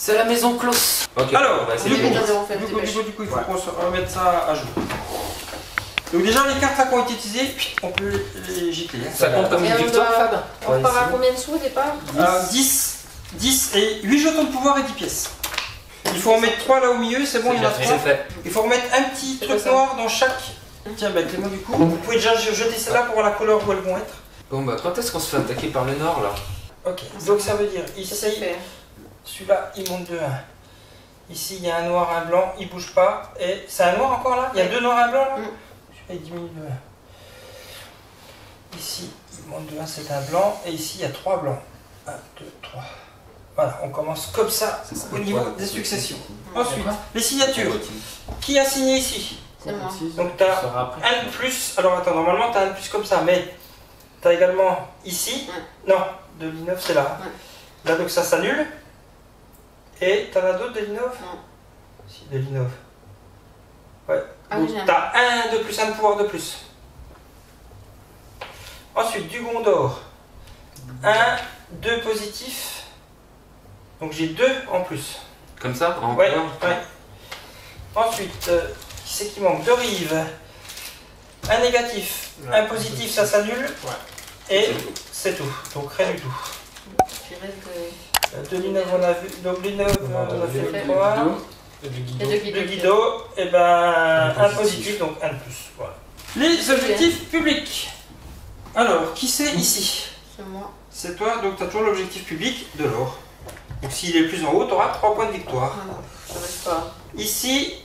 C'est la maison close. Ok. Alors, on va essayer du de coup, gagner. il faut qu'on se remette ça à jour. Donc déjà les cartes là qui ont été utilisées, on peut les gicler. Ça compte comme une victoire, Fab. On part à combien de sous au départ? 10 et 8 jetons de pouvoir et 10 pièces. Il faut en mettre 3 là au milieu, c'est bon, il y en a 3. Il faut remettre un petit truc noir dans chaque. Tiens, bah Clément, du coup, vous pouvez déjà jeter celle-là pour voir la couleur où elles vont être. Bon bah quand est-ce qu'on se fait attaquer par le nord là? Ok, donc ça veut dire ici, celui-là il monte de 1. Ici il y a un noir, un blanc, il bouge pas. Et c'est un noir encore là? Il y a 2 noirs et un blanc là? Celui-là il diminue de 1. Ici il monte de 1, c'est un blanc. Et ici il y a 3 blancs. 1, 2, 3. Voilà, on commence comme ça au niveau des successions. Ensuite, les signatures. Qui a signé ici? C'est moi. Donc tu as un de plus. Alors attends, normalement tu as un de plus comme ça, mais tu as également ici. Non, de l'I9 c'est là. Là donc ça s'annule. Et tu en as d'autres de l'I9? Non. Si, de l'I9. Ouais. Ah, Donc tu as un de plus, un de pouvoir de plus. Ensuite, du Gondor. 1, 2 positifs. Donc j'ai 2 en plus. Comme ça? En Ouais, couleur ouais. Ensuite, qui c'est qui manque? 2 rives. Un négatif, un positif, ça s'annule. Et c'est tout. Donc rien du tout. De l'I9 on a vu. Donc l'I9 on a fait 3. Le guido, et ben un positif, donc un de plus. Voilà. Les objectifs publics. Alors, qui c'est ici? C'est moi. C'est toi, donc tu as toujours l'objectif public de l'or. Donc s'il est le plus en haut, tu auras 3 points de victoire. Ça va pas. Ici,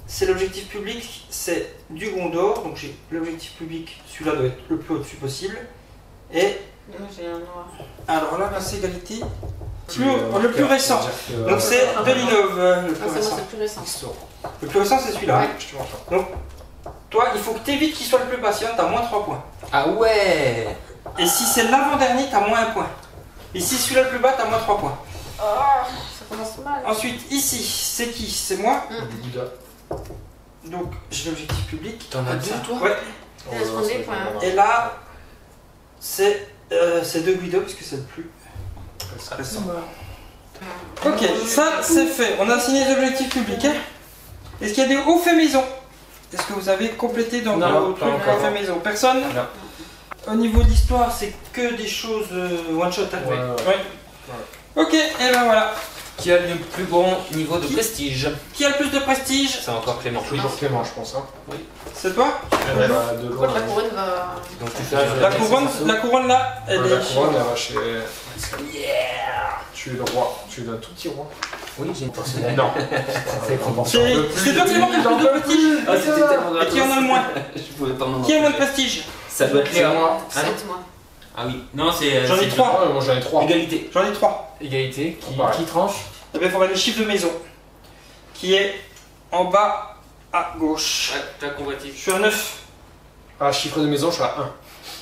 c'est l'objectif public, c'est du Gondor. Donc j'ai l'objectif public, celui-là doit être le plus au-dessus possible. Et Moi j'ai un noir. alors là, c'est égalité. Le plus récent. Donc c'est de l'I9, le plus C'est moi, récent. c'est le plus récent. Le plus récent, c'est celui-là. Ouais. Donc, toi, il faut que tu évites qu'il soit le plus patient, tu as moins 3 points. Ah ouais. Et si c'est l'avant-dernier, tu as moins 1 point. Et si celui-là le plus bas, tu as moins 3 points. Ça commence mal. Ensuite, ici, c'est qui? C'est moi. Bouddha. Donc, j'ai l'objectif public. T'en as 2 toi? Ouais. Il reste combien de points? Et là, c'est de Guido, puisque c'est le plus récent. Ok, ça c'est fait. On a signé les objectifs publics. Hein. Est-ce qu'il y a des hauts faits maison? Est-ce que vous avez complété dans vos trucs hauts faits maison? Personne? Non. Au niveau de l'histoire, c'est que des choses one shot. Hein. Ouais. Ok, et ben voilà. Qui a le plus bon niveau de prestige? Qui a le plus de prestige? C'est encore Clément. Toujours Clément, je pense. Hein. C'est toi? Pourquoi la couronne va. Donc tu fais La couronne là, elle La est. couronne, elle va chez. Tu es le roi. Tu es un tout petit roi. Oui, j'ai une personnalité. Non. C'est toi Clément qui a le plus de prestige? Ah, c'était tellement Et qui en a le moins? Je pouvais pas m'en Qui a le moins de prestige? Ça doit être Léa. C'est moi. Ah oui. Non, c'est. J'en ai 3. Moi j'en ai 3. Égalité. J'en ai 3. Égalité, qui tranche? Eh bien, il faudrait le chiffre de maison qui est en bas à gauche. T'as Je combatif. suis à 9. Ah, chiffre de maison, je suis à 1.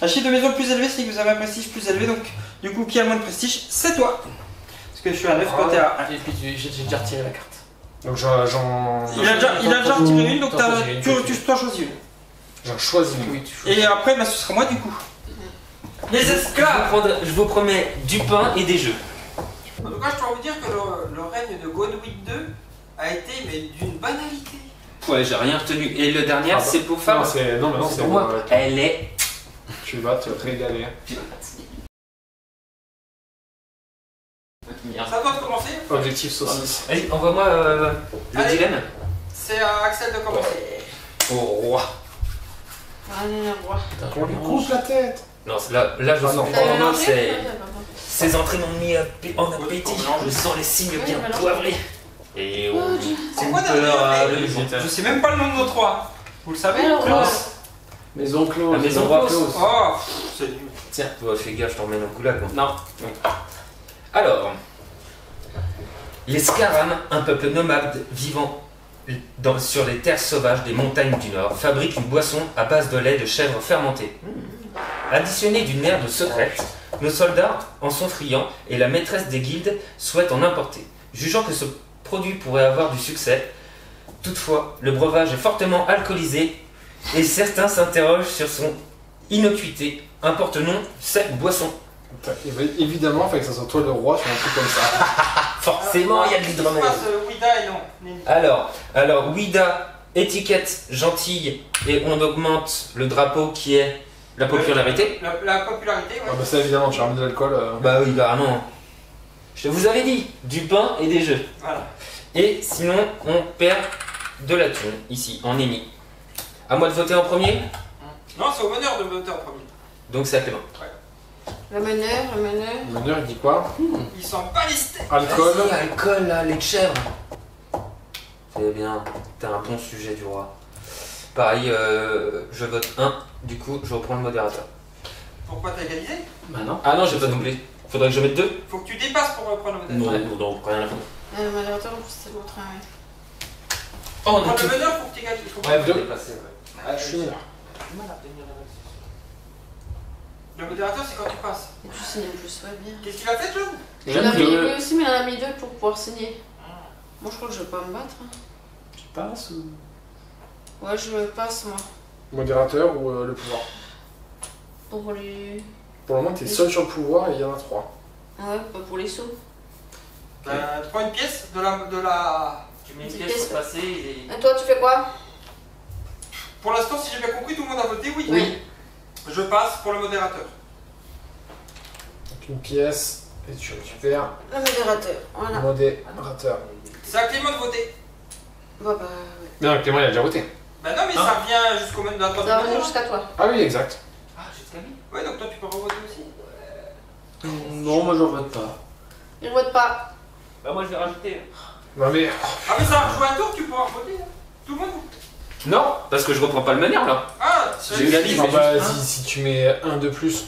Un chiffre de maison le plus élevé, c'est que vous avez un prestige plus élevé. Donc, du coup, qui a le moins de prestige? C'est toi. Parce que je suis à 9 quand t'es à 1. Et puis j'ai déjà retiré la carte. Donc j'en. Il a déjà retiré une, donc tu t'en choisis une. J'en choisis une. Oui, tu choisis. Et après, bah, ce sera moi du coup. Les esclaves! Je vous promets du pain et des jeux. En tout cas, je dois vous dire que le règne de Godwin II a été mais d'une banalité. Ouais, j'ai rien retenu. Et le dernier, Ah bah. c'est pour Non, Fab. c'est pour moi. Elle est. Tu vas te régaler. Ça doit commencer. Objectif saucisse. Allez, envoie-moi le Allez. dilemme. C'est à Axel de commencer. Au roi. Allez, le roi. On lui coupe la tête. Non, là je Ah sens non. vraiment c'est. Ces entrées m'ont mis en appétit. Je sens les signes bien poivrés. Et C'est quoi Je sais même pas le nom de nos 3. Vous le savez? Alors, Maison close. La maison close. Oh, c'est nul. Tiens, fais gaffe, je t'emmène au goulag. Non. Alors, les Scaram, un peuple nomade vivant sur les terres sauvages des montagnes du Nord, fabriquent une boisson à base de lait de chèvre fermenté. Additionnée d'une merde secrète, nos soldats en sont friands et la maîtresse des guildes souhaite en importer. Jugeant que ce produit pourrait avoir du succès, toutefois, le breuvage est fortement alcoolisé et certains s'interrogent sur son innocuité. Importe-t-on cette boisson? Évidemment, il faut que ça soit toi le roi sur un truc comme ça. Forcément, il y a de l'hydromel. Wida et non. Alors, Wida, étiquette gentille, et on augmente le drapeau qui est la popularité. La popularité, ouais. Ah bah ça évidemment, tu ramènes de l'alcool. Bah oui, carrément. Je vous avais dit, du pain et des jeux. Voilà. Et sinon, on perd de la thune, ici, en émis. À moi de voter en premier. Non, c'est au meneur de voter en premier. Donc c'est à Clément. Le meneur. Le meneur il dit quoi? Ils sont pas listés. Alcool. Ah, si, alcool, là, lait de chèvre. C'est bien, t'as un bon sujet du roi. Pareil, je vote 1, du coup je reprends le modérateur. Pourquoi t'as égalisé? Bah non. Ah non, j'ai pas doublé. Faudrait que je mette 2. Faut que tu dépasses pour reprendre le modérateur. Non, rien à foutre. Le modérateur, en plus, c'est l'autre. Ouais. Oh, Pour prendre le meneur, faut que tu égalises. Ouais, deux. dépasser, ouais. Ah, je suis nul. Le modérateur, c'est quand tu passes. Et tu signes en plus, ouais, bien. Qu'est-ce qu'il a fait, John? Il a mis, lui aussi, mais il en a mis 2 pour pouvoir signer. Moi, je crois que je vais pas me battre. Hein. Tu passes ou. Ouais, je passe, moi. Modérateur ou le pouvoir? Pour les. Pour le moment, t'es seul sur le pouvoir et il y en a 3. Ouais, pas pour les sous. Tu prends une pièce de la... Tu mets une pièce pour passer et... Et toi, tu fais quoi? Pour l'instant, si j'ai bien compris, tout le monde a voté oui. Oui. Je passe pour le modérateur. Donc une pièce et tu récupères Le modérateur, le voilà. modérateur. C'est à Clément de voter. Bah, ouais. Non, Clément il a déjà voté. Bah non, mais ça revient jusqu'au modérateur. Ça va venir jusqu'à toi. Ah oui, exact. Ah, jusqu'à lui. Ouais, donc toi, tu peux revoter aussi. Non, moi j'en vote pas. Il vote pas. Bah moi je vais rajouter. Non mais... Ah, mais ça va jouer un tour, tu pourras voter. Hein. Tout le monde. Non, parce que je reprends pas le meneur là. Ah, J'ai eu la vie. Ah bah si tu mets un de plus.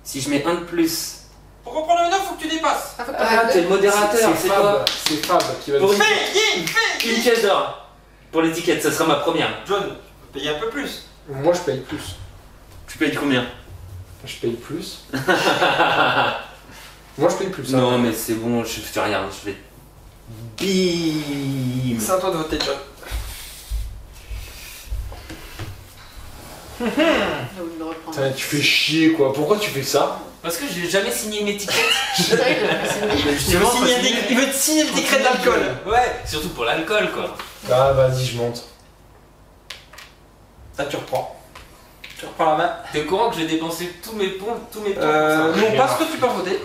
Si je mets 1 de plus. Pour reprendre le meneur, faut que tu dépasses. Ah, faut que Ah, t'arrêtes t'es deux. le modérateur, c'est toi. C'est Fab qui va Pour décider. une pièce d'or. Pour l'étiquette, ça sera ma première. John, paye un peu plus. Moi je paye plus. Tu payes combien? Je paye plus. Moi je paye plus. Non mais c'est bon, je fais rien, je vais... Bim. C'est à toi de voter, John. J'ai oublié de reprendre. Putain, tu fais chier quoi. Pourquoi tu fais ça? Parce que j'ai jamais signé une étiquette. C'est vrai qu'il a pas signé. Il veut te signer le décret d'alcool. Ouais. Surtout pour l'alcool quoi. Ah vas-y, je monte. Ça, tu reprends. Tu reprends la main. T'es au courant que j'ai dépensé tous mes points pour ça? Non, parce que tu peux voter.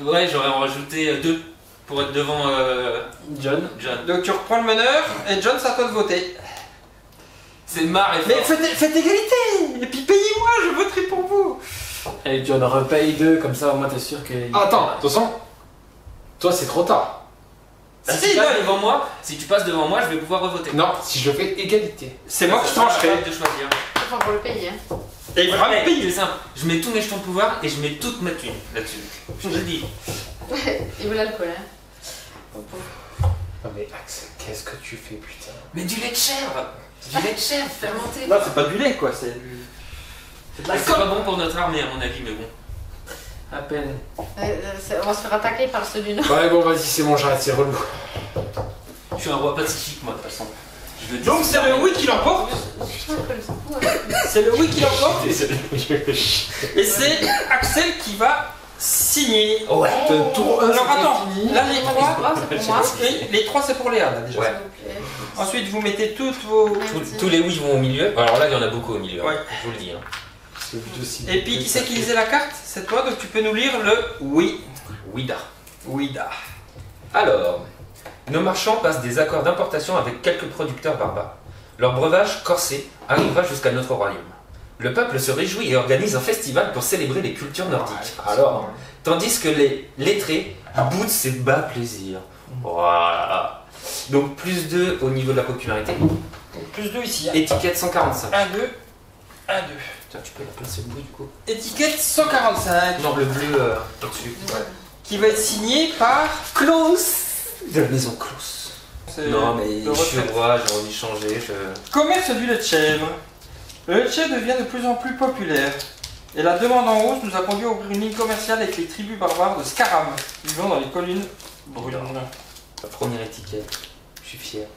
Ouais, j'aurais en rajouté 2 pour être devant John. John. Donc tu reprends le meneur et John, c'est à toi de voter. C'est marre et Mais fort. faites égalité. Et puis payez-moi, je voterai pour vous. Allez, John, repaye 2, comme ça au moins t'es sûr que. Attends, de toute façon, toi c'est trop tard. Si Si, tu passes non. devant moi, si tu passes devant moi, je vais pouvoir revoter. Non, si je fais égalité. C'est moi qui Ça sera trancherai. à toi de choisir. Enfin, pour le payer. Hein. Et il fera me C'est payer. simple. Je mets tous mes jetons de pouvoir et je mets toute ma thune là-dessus. Je te le dis. Il veut l'alcool, hein. Non mais Axel, qu'est-ce que tu fais putain? Mais du lait de chèvre. Du lait de chèvre fermenté. Là, c'est pas du lait, quoi. C'est du... C'est pas bon pour notre armée à mon avis, mais bon. À peine. On va se faire attaquer par ceux du Nord. Ouais bon vas-y c'est bon, j'arrête, c'est relou. Je suis un roi pacifique moi de toute façon. Je le dis. Donc c'est le oui qui l'emporte. C'est le oui qui l'emporte. Désolé. Et c'est Axel qui va signer. Ouais. Tour 1 Alors attends, là les Les 3, trois, c'est pour moi. les 3 c'est pour Léa là déjà. Ouais. Ensuite vous mettez toutes vos... Tous les oui vont au milieu. Alors là, il y en a beaucoup au milieu. Ouais. Je vous le dis. Hein. Et puis qui c'est qui lisait la carte? C'est toi, donc tu peux nous lire le oui. Wida. Oui-da. Alors, nos marchands passent des accords d'importation avec quelques producteurs barbares. Leur breuvage corsé arrivera jusqu'à notre royaume. Le peuple se réjouit et organise un festival pour célébrer les cultures nordiques. Alors, tandis que les lettrés boudent ses bas plaisirs. Voilà. Donc plus 2 au niveau de la popularité. Plus 2 ici. Étiquette 145. 1, 2, 1, 2. Tiens, tu peux la placer au bout du coup. Étiquette 145. Non, le bleu au-dessus. Qui va être signé par... Klaus de la maison Klaus. C'est Non mais le je suis retraite. roi, j'ai envie de changer. Commerce du lait de chèvre. Le lait de chèvre devient de plus en plus populaire. Et la demande en hausse nous a conduit à ouvrir une ligne commerciale avec les tribus barbares de Skaram, vivant dans les collines brunes. La première étiquette. Je suis fier.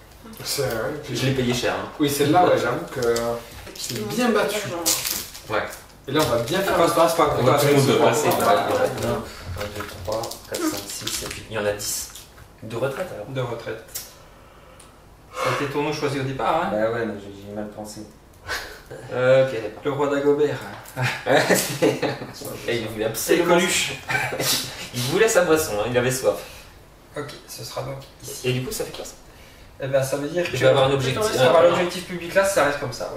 C'est vrai. Je l'ai payé cher. Hein. Oui celle-là ouais j'avoue que c'est bien battu. Ouais. Et là, on va bien faire Passe, passe, pas On va tout le monde passe. passer. 1, Voilà. 2, 3, 4, 5, 6, 7, 8. Il y en a 10. De retraite alors. De retraite. Ça a été ton nom choisi au départ, hein? Bah ouais, mais j'ai mal pensé. Ok, d'accord. Le roi d'Agobert. Et il voulait C'est absolument. Coluche. Il voulait sa boisson, hein, il avait soif. Ok, ce sera donc ici. Et du coup, ça fait quoi ça? Eh ben, ça veut dire que Je vais avoir un objectif. Ça va, l'objectif public là, ça reste comme ça,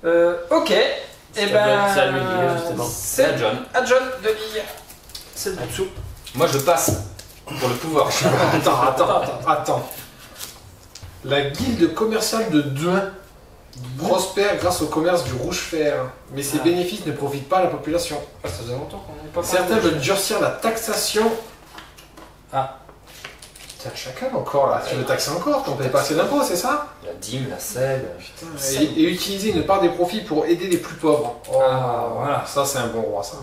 ouais. Ok. Et ben. C'est à lui de lire, justement. C'est à John. À John de lire. C'est le dessous. Moi je passe pour le pouvoir. Attends. La guilde commerciale de Douin prospère grâce au commerce du rouge fer, mais ses bénéfices ne profitent pas à la population. Ah, ça faisait longtemps qu'on n'est pas Certains parlé de- veulent durcir la taxation. Ah. Tiens, chacun encore là, tu veux taxer encore, t'en payes pas assez d'impôts, c'est ça? La dîme, la selle. Et utiliser une part des profits pour aider les plus pauvres. Oh, Ah, voilà. ça c'est un bon roi ça.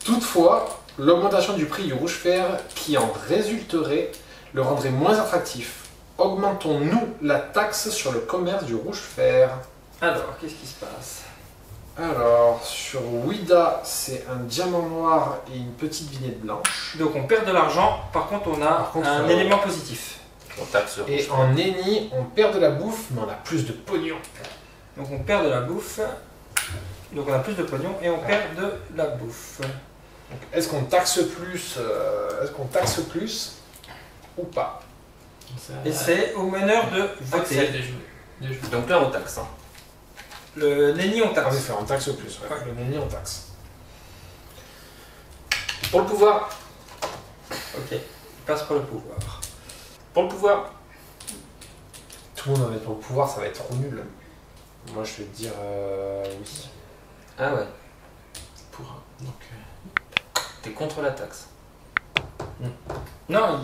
Toutefois, l'augmentation du prix du rouge fer qui en résulterait le rendrait moins attractif. Augmentons-nous la taxe sur le commerce du rouge fer? Alors, qu'est-ce qui se passe? Alors, sur Ouida, c'est un diamant noir et une petite vignette blanche. Donc, on perd de l'argent, par contre, on a Par contre, un élément positif. On taxe le Et en Eni, on perd de la bouffe, mais on a plus de pognon. Donc, on perd de la bouffe. Donc, on a plus de pognon et on perd de la bouffe. Donc, est-ce qu'on taxe plus ou pas? Et c'est au meneur de voter. Donc là on taxe. Hein. Le Nenni, on En taxe. effet, on taxe plus. Ouais. Ouais. Le Eni, on taxe. Pour le pouvoir. Ok. Il passe pour le pouvoir. Pour le pouvoir. Tout le monde va être pour le pouvoir, ça va être trop nul. Moi, je vais te dire oui. Ah ouais. Pour un. Donc, T'es contre la taxe. Non,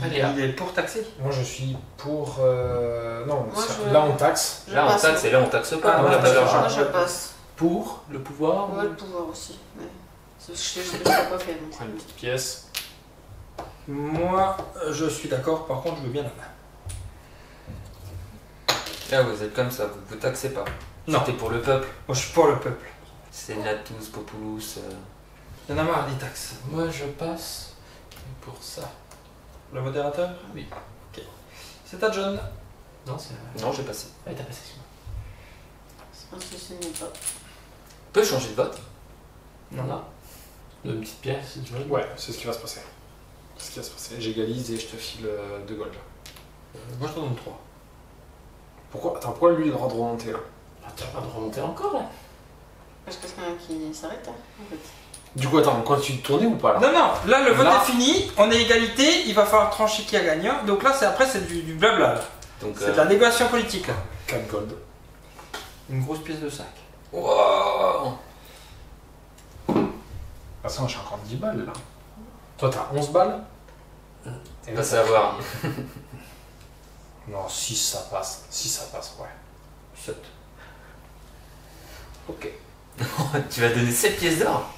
Allez, il est pour taxer. Moi, je suis pour. Non, Moi, là, on taxe. Je Là on passe. taxe et là on taxe pas. Ah, on a ouais, pas d'argent. Moi, je passe. pour le pouvoir, Ouais, le pouvoir aussi. Mais je l'ai pas fait. Donc. prends une petite pièce. Moi, je suis d'accord. Par contre, je veux bien la main. Là vous êtes comme ça, vous taxez pas. Non. C'était pour le peuple. Moi, je suis pour le peuple. Senatus Populus. Il y en a marre des taxes. Moi, je passe pour ça. Le modérateur? Oui. Ok. C'est à John. Non, c'est. Non, j'ai passé. Ah, t'as passé sur moi. Je pense que ce n'est pas. On peut changer de vote. Non. Là. Une petite pièce, tu vois. Ouais, c'est ce qui va se passer. C'est ce qui va se passer. J'égalise et je te file 2 gold. Moi, je te donne 3. Pourquoi? Attends, pourquoi lui il a le droit de remonter là? Ah, t'as pas de remonter encore là. Parce que c'est un qui s'arrête, hein, en fait. Du coup, attends, on continue de tourner ou pas là? Non, non, là, le vote Là. est fini. On est égalité. Il va falloir trancher qui a gagné. Donc là, après, c'est du blabla. Là. Donc C'est de la négociation politique. Là. 4 gold. Une grosse pièce de 5. wow. De toute façon, j'ai encore 10 balles là. Toi, t'as 11 balles? Et On va savoir. Non, 6 ça passe. 6 ça passe, ouais. 7. Ok. Tu vas donner 7 pièces d'or.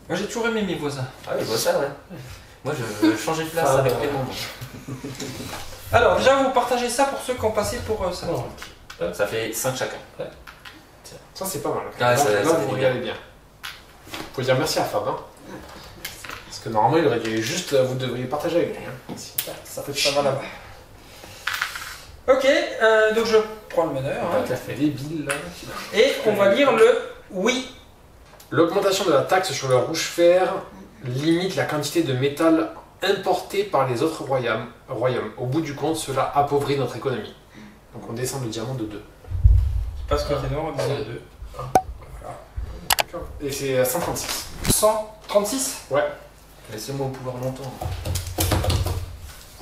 Moi, j'ai toujours aimé mes voisins. Ah oui, je vois ça, ouais. Moi je veux changer de place Ah, avec ouais. les membres. Alors, déjà, vous partagez ça pour ceux qui ont passé pour ça. Non. Ça fait 5 chacun. Ça, c'est pas mal. Ah, là, ça- là, ça vous fait regardez bien. Faut dire merci à Fab. Hein. Parce que normalement, il aurait dit juste vous devriez partager avec lui. Hein. Ça fait ça va là-bas. Ok, donc je prends le meneur. hein. T'as fait débile là. Et on va lire le oui. L'augmentation de la taxe sur le rouge fer limite la quantité de métal importé par les autres royaumes. Au bout du compte, cela appauvrit notre économie. Donc on descend le diamant de 2. Parce que c'est noir, on disait 2. Et c'est à 136. 136. Ouais. Laissez-moi au pouvoir longtemps.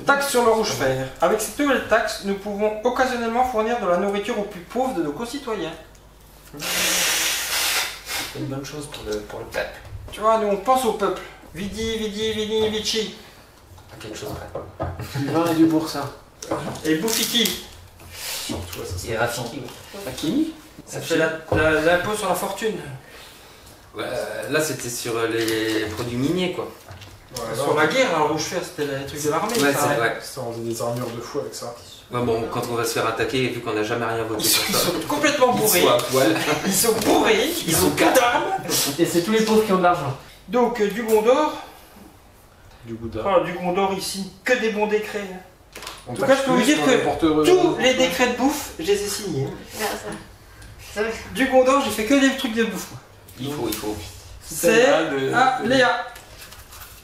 Taxe sur le rouge fer. Avec cette nouvelle taxe, nous pouvons occasionnellement fournir de la nourriture aux plus pauvres de nos concitoyens. C'est une bonne chose pour le peuple. Tu vois, nous on pense au peuple. Vidi, vidi, vini, vici. À quelque chose près. Du vin et du boursin. Et Boufiki. Surtout, ça, Et Rafiki. Hakimi. Ça fait l'impôt sur la fortune. Ouais, là c'était sur les produits miniers quoi. Ouais, Sur la guerre, là, le rouge fer, c'était les trucs de l'armée. Ouais, ça. c'est vrai. Ça, on faisait des armures de fou avec ça. Ouais, bon, quand on va se faire attaquer, vu qu'on n'a jamais rien voté Ils pour ça. sont complètement bourrés. Ils sont à poil. Ils sont bourrés. Ils ont que d'armes. Et c'est tous les pauvres qui ont de l'argent. Donc, du Gondor. Du Gouda. Oh, du Gondor, il signe que des bons décrets. En tout cas, je peux vous dire que tous les décrets de bouffe, je les ai signés. Ah, ça. C'est vrai. Du Gondor, j'ai fait que des trucs de bouffe. Il faut. C'est. Ah, Léa.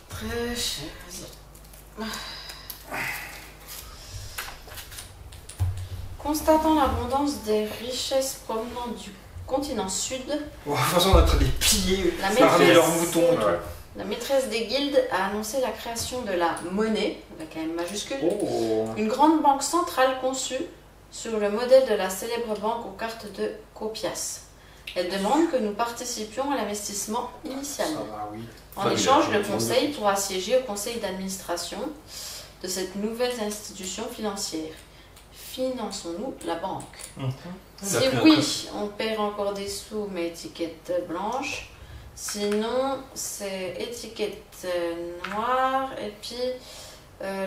Très cher. Vas-y. Constatant l'abondance des richesses provenant du continent sud, Bon, de toute façon, on est en train de les piller, La farmer maîtresse. leurs moutons et tout. Ouais. la maîtresse des guildes a annoncé la création de la monnaie, avec un M majuscule, Oh. une grande banque centrale conçue sur le modèle de la célèbre banque aux cartes de Copias. Elle demande que nous participions à l'investissement initial. Ça va, oui. En Fabuleux. échange, le conseil pourra siéger au conseil d'administration de cette nouvelle institution financière. Finançons-nous la banque? Si oui, on perd encore des sous, mais étiquette blanche. Sinon, c'est étiquette noire et puis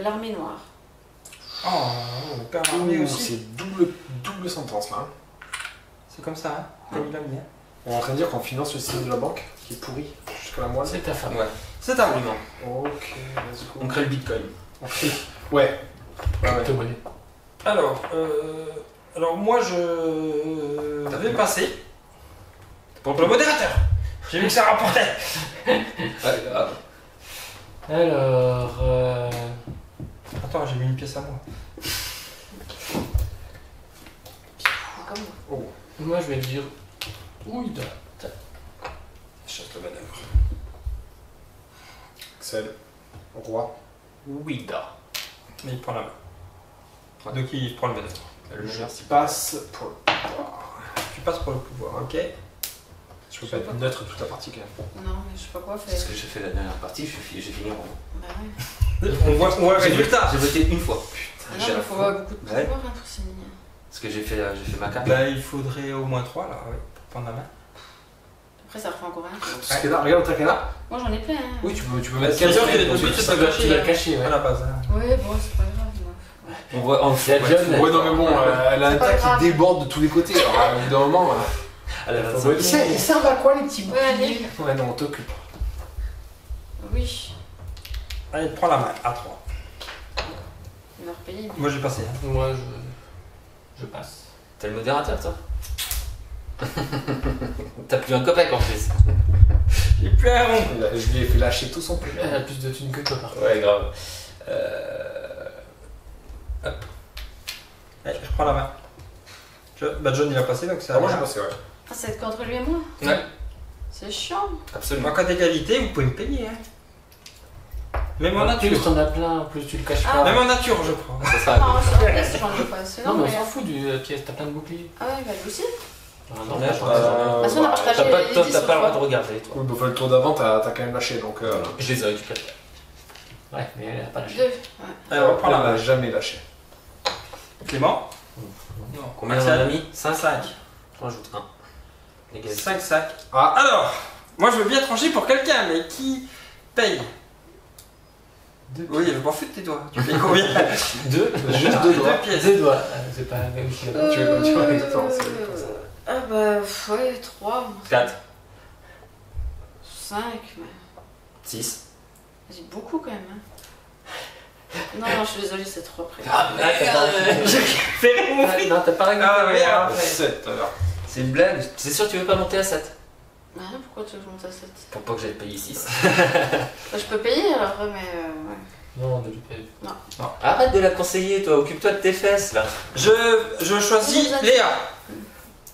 l'armée noire. Oh, on perd l'armée Ouh, aussi. c'est double sentence là. hein. C'est comme ça, hein, comme il a mis. hein. On est en train de dire qu'on finance le système de la banque qui est pourri jusqu'à la moelle. C'est ta femme. Ouais, C'est à vous. absolument. Ok, let's go. On crée le bitcoin. Ouais. Crypto monnaie. Alors moi je vais passer pour le modérateur. J'ai vu que ça rapportait. Alors. Attends, j'ai mis une pièce à moi. Comme moi. Moi, je vais dire. Oui, Chasse le manœuvre. Axel. Roi. oui, Mais il prend la main. Donc il prend le manœuvre. Le meilleur, Tu passes pour le pouvoir. Tu passes pour le pouvoir, ok. Je peux pas être neutre toute la partie quand même. Non, mais je sais pas quoi C'est faire. ce que j'ai fait la dernière partie, j'ai fini en rond. Bah ouais. On voit le résultat. J'ai voté une fois. Ah non, J'ai mais la faut foi. avoir beaucoup de Ouais. pouvoir hein, pour signer. Parce que j'ai fait ma carte. Bah il faudrait au moins 3 là, ouais, pour prendre la main. Après, ça refait encore un. Parce que là, regarde, t'as qu'à là. Moi, j'en ai plein. Hein. Oui, tu peux mettre C'est sûr que 15 le but c'est de Tu l'as cacher caché, ouais. à la base. hein. Ouais, bon, c'est pas grave. moi. On voit en fait. Il y a John. Ouais, non, mais bon, elle a un C'est pas tas grave. qui déborde de tous les côtés. Alors, au bout d'un moment. À la Ils 25e. servent à quoi les petits Ouais, allez. Ouais, non, on t'occupe. Oui, Allez, prends la main, à 3. il va repayer. Moi j'ai passé. Hein. Moi, je passe. T'es le modérateur, toi. T'as plus un copain en plus. J'ai plus un rond. Je lui ai fait lâcher tout son prix. Elle a plus de thunes que toi, par contre. Ouais, grave. Allez, je prends la main. Bah John il va passer donc c'est à Ah, moi, moi. j'ai passé, ouais. Ah, c'est contre lui et moi? Ouais, C'est chiant. absolument. En cas d'égalité, vous pouvez me payer. Hein. Même en Plus nature. t'en as plein, plus tu le caches Ah. pas. Même en nature, je prends. Ça sera Non, sur la pièce, j'en ai pas. C'est Non, mais on mais- s'en fout du pièce, t'as plein de boucliers. Ah ouais, bah lui aussi. Ah, On non, a- pas euh, Parce qu'on a partagé T'as pas, les toi, 10 t'as pas le droit de fois. regarder, toi. Oui, bah, le tour d'avant, t'as quand même lâché, donc. Je les ai récupérés. Ouais, mais elle a pas lâché. 2. Ouais. Allez, on reprend la Elle main. n'a jamais lâché. Clément. Non. Combien on Axel. en a mis 5. 5. J'en rajoute un. Égalité. 5 sacs. Ah, Alors, moi je veux bien trancher pour quelqu'un, mais qui paye? Oui, je m'en fous de tes doigts. Tu payes combien? Deux. juste deux doigts. pièces. Deux doigts. C'est pas la même chose. Tu vois, exactement, c'est comme ça. Ah bah, ouais, 3. 4, 5, mais. 6. C'est beaucoup quand même. Hein. Non, non, je suis désolée, c'est trop près. Ah merde. Fais mon fric. Non, t'as pas réglé. Ah merde. 7 alors. C'est une blague. C'est sûr que tu veux pas monter à 7? Bah non, pourquoi tu veux que je monte à 7? Pour pas que j'aille payer 6. Bah, je peux payer alors, mais ouais. Non, de l'UPF. Arrête de la conseiller, toi. Occupe-toi de tes fesses, là. Je choisis Léa.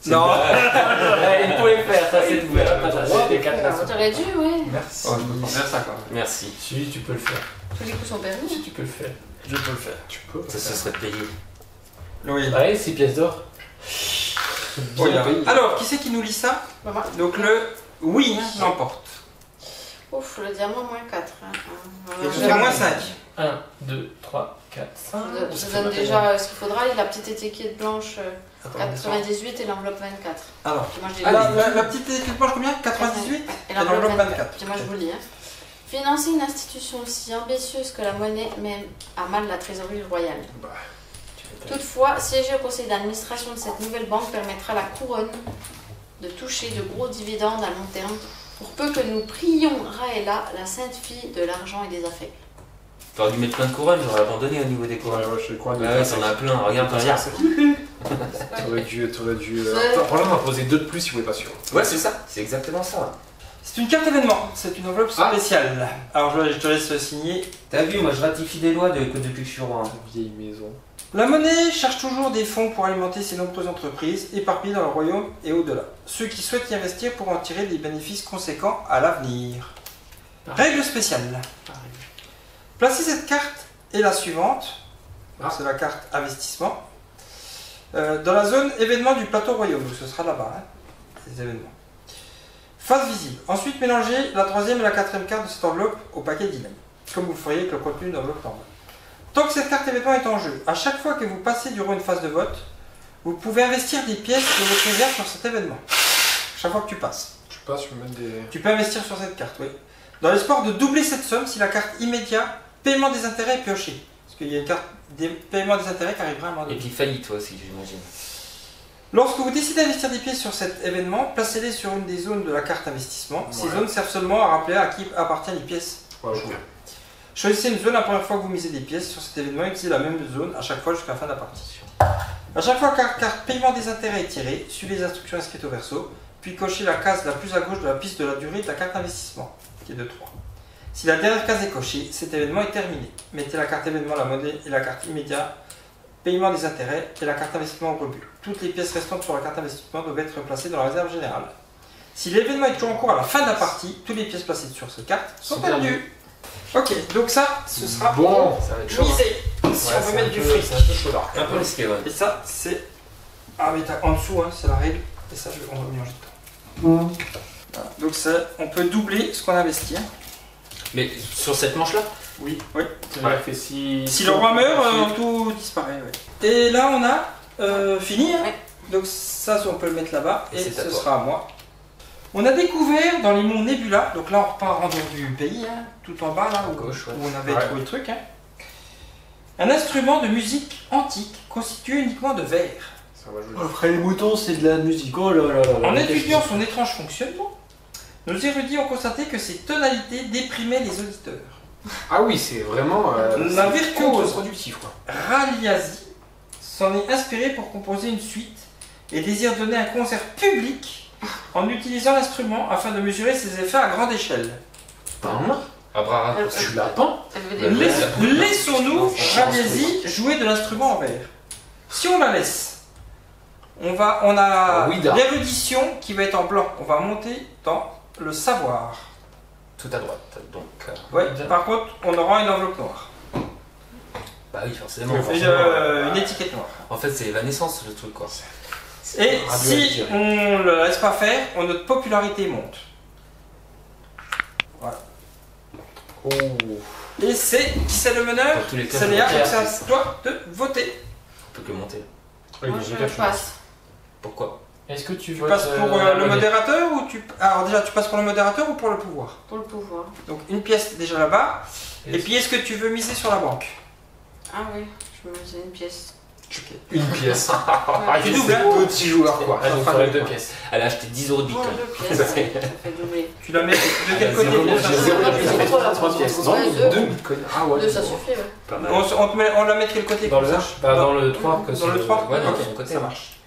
Non. Ouais, il pouvait faire, ça c'est doué. C'était 4 là. T'aurais dû, ouais. Merci. Oh, je me prends bien ça quoi. Merci. Si, tu peux le faire. Tous les coups sont permis. Si, tu peux le faire. Je peux le faire. Tu peux. Ça se serait payé. Oui. Ouais, 6 pièces d'or. Oh, Bien payé. alors, qui c'est qui nous lit ça? Bah, moi. Donc le oui l'emporte. Ouf, le diamant moins 4. Hein. Donc je fais moins 5. 1, 2, 3, 4, 5. Je donne déjà ce qu'il faudra. La petite étiquette blanche 98 et l'enveloppe 24. Alors, Puis moi, je dis la petite équipe poche combien? 98 et l'enveloppe l'enveloppe 24. 24. Puis moi, je vous lis. Hein. Financer une institution aussi ambitieuse que la monnaie met à mal la trésorerie royale. Bah, Toutefois, siéger au conseil d'administration de cette nouvelle banque permettra à la couronne de toucher de gros dividendes à long terme, pour peu que nous prions Raëla, la sainte fille de l'argent et des affaires. T'aurais dû mettre plein de couronnes, j'aurais abandonné au niveau des couronnes. Ouais, je crois. Ouais, t'en as plein, regarde. T'aurais dû. Franchement, m'en poser 2 de plus si vous n'êtes pas sûr. Ouais, c'est ça, c'est exactement ça. C'est une carte événement, c'est une enveloppe spéciale. Alors je te laisse signer. T'as vu, moi je ratifie des lois depuis que je suis roi. Vieille maison. La monnaie cherche toujours des fonds pour alimenter ses nombreuses entreprises éparpillées dans le royaume et au-delà. Ceux qui souhaitent y investir pourront en tirer des bénéfices conséquents à l'avenir. Règle spéciale. Placez cette carte et la suivante, c'est la carte investissement, dans la zone événement du plateau royaume, donc ce sera là-bas, les événements. Face visible. Ensuite, mélangez la 3e et la 4e carte de cette enveloppe au paquet dilemme, comme vous le feriez avec le contenu d'une enveloppe normale. Tant que cette carte événement est en jeu, à chaque fois que vous passez durant une phase de vote, vous pouvez investir des pièces de votre réserve sur cet événement. Chaque fois que tu passes. Je peux mettre des. Tu peux investir sur cette carte, oui. Dans l'espoir de doubler cette somme si la carte immédiat paiement des intérêts est piochée. Parce qu'il y a une carte des paiements des intérêts qui arrivera à un moment donné. Et puis faillite toi aussi, j'imagine. Lorsque vous décidez d'investir des pièces sur cet événement, placez-les sur une des zones de la carte investissement. Ces zones servent seulement à rappeler à qui appartiennent les pièces. Ouais, je vois. Choisissez une zone la première fois que vous misez des pièces sur cet événement et utilisez la même zone à chaque fois jusqu'à la fin de la partie. À chaque fois qu'un carte paiement des intérêts est tirée, suivez les instructions inscrites au verso, puis cochez la case la plus à gauche de la piste de la durée de la carte investissement, qui est de 3. Si la dernière case est cochée, cet événement est terminé. Mettez la carte événement, la monnaie et la carte immédiat, paiement des intérêts et la carte investissement au rebut. Toutes les pièces restantes sur la carte investissement doivent être placées dans la réserve générale. Si l'événement est toujours en cours à la fin de la partie, toutes les pièces placées sur cette carte sont perdues. Ok, donc ça, ce sera bon, ça va être chaud. misé. Si on veut mettre du fric. C'est un peu chaud là. Un peu risqué, ouais. Et ça, c'est. Ah, mais en dessous, hein, c'est la règle. Et ça, on va mélanger dedans. Voilà. Donc, ça, on peut doubler ce qu'on investit. Mais sur cette manche-là? Oui. Ouais. Si le roi meurt, tout disparaît. Ouais. Et là, on a fini. Hein. Donc, ça, on peut le mettre là-bas. Et ce sera à moi. On a découvert dans les monts Nebula, donc là on repart en dehors du pays, hein, tout en bas là où, gauche, où on avait trouvé le truc, hein, un instrument de musique antique constitué uniquement de verre. Ça va jouer. Après les moutons, c'est de la musique. Oh là là là là. En étudiant son étrange fonctionnement, nos érudits ont constaté que ses tonalités déprimaient les auditeurs. Ah oui, c'est vraiment. La virtuose productif quoi. Raliasi s'en est inspiré pour composer une suite et désire donner un concert public en utilisant l'instrument afin de mesurer ses effets à grande échelle. Tu l'as pas. Laissons-nous Raliasi jouer de l'instrument en verre. Si on la laisse, on a l'érudition qui va être en blanc. On va monter dans le savoir. Tout à droite, donc. Ouais, par contre, on aura une enveloppe noire. Bah oui, forcément. Une étiquette noire. En fait, c'est Evanescence le truc, quoi. Et si on ne le laisse pas faire, notre popularité monte. Voilà. Oh. Et c'est le meneur, c'est Léa, donc c'est à toi de voter. On peut que monter. Moi je passe. Pourquoi? Est-ce que tu Tu passes pour le modérateur ou tu... Alors déjà, tu passes pour le modérateur ou pour le pouvoir? Pour le pouvoir. Donc une pièce déjà là-bas. Et puis est-ce que tu veux miser sur la banque? Ah oui, je me faisais une pièce. Okay. Une pièce. Tu doubles, hein? Petit joueur quoi. Ah, donc il faudrait 2 pièces. Elle a acheté 10 € de Oh, bitcoin. 2 pièces, ça fait doubler. Tu la mets de quel côté? J'ai 3 pièces. Non, 2 bitcoins. Ah ouais. 2 ça suffit, ouais. On la met de quel côté? Dans le 1? Dans le 3. Dans le 3? Ouais, Ok, ça marche.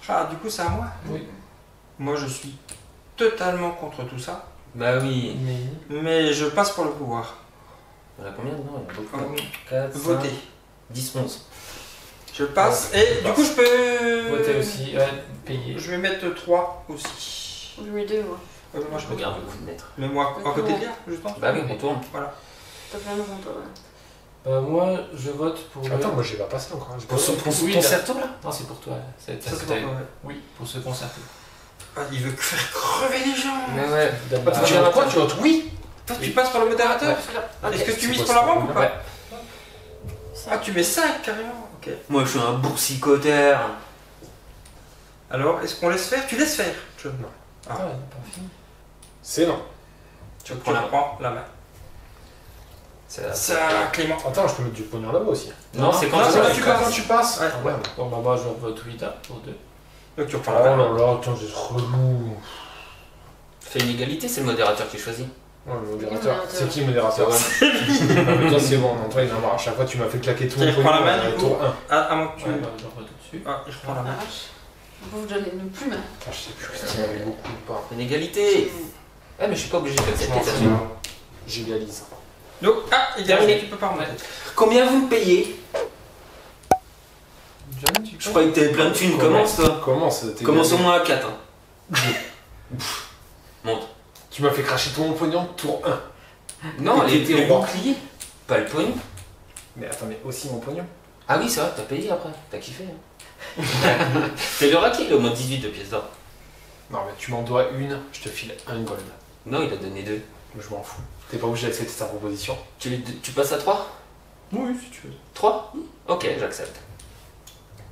Ah, du coup, c'est à moi? Oui. Moi, je suis totalement contre tout ça. Bah oui. Mais je passe pour le pouvoir. Il y en a combien? Non, il y en a beaucoup. 4, Voter. 10, 11. Je passe. Et du coup, je peux. Voter aussi, payer. Je vais mettre 3 aussi. Je mets 2, moi. Moi, je Je regarde le coup de mettre. Mais moi, à côté de Léa, justement. Bah oui, on tourne. Voilà. T'as plein de ronds, toi, ouais. Moi, je vote pour le... Attends, moi j'ai pas passé encore. Pour ton Oui, concerto là? Non, c'est pour toi. Ça, c'est pour toi, ouais. Oui, pour ce concerto. Ah, il veut faire crever les gens. Mais ouais. Tu votes quoi? Tu votes oui? Toi, tu passes pour le modérateur? Est-ce que tu mises pour la banque ou pas? Ouais. Ah, tu mets 5 carrément. Ok. Moi je suis un boursicotère. Alors, est-ce qu'on laisse faire? Tu laisses faire. Ah, on n'a pas fini. C'est non. Tu prends la main. C'est à Clément. Attends, je peux mettre du pognon là-bas aussi. Non, c'est quand tu passes. Ouais. Ouais. Bon, bah, moi, je vote 8 pour 2. Donc tu Oh reprends la là main. là, attends, c'est relou. Fais une égalité, c'est le modérateur qui choisit. Ouais, le modérateur. modérateur. C'est qui le modérateur? Mais toi, c'est bon. Non, toi, il en a marre. À chaque fois, tu m'as fait claquer tout Tiens, mon il reprend pognon. la main, du coup. Tour 1. Ah, à moins que tu. Ouais, bah, j'en vote au-dessus. Ah, il reprend la main. Vous donnez une plume. Ah, je sais plus si j'en avais beaucoup ou pas. Une égalité. Ah, mais je suis pas obligé d'accepter ta Je m'en fous. J'égalise. Donc, ah, il Terminé. tu peux pas remettre. Combien vous me payez? John, tu Je croyais que t'avais plein de thunes, commence toi. Commence. Commence au moins à 4. Monte. Tu m'as fait cracher tout mon pognon, tour 1. Non, Et les boucliers, pas le pognon. Mais attends, mais aussi mon pognon. Ah oui, c'est vrai, t'as payé après, t'as kiffé. Hein. C'est le raquet, il a au moins 18 de pièces d'or. Non, mais tu m'en dois une, je te file un gold. Non, il a donné 2. Je m'en fous. T'es pas obligé d'accepter sa proposition. Tu passes à 3? Oui, si tu veux. 3? Ok, j'accepte.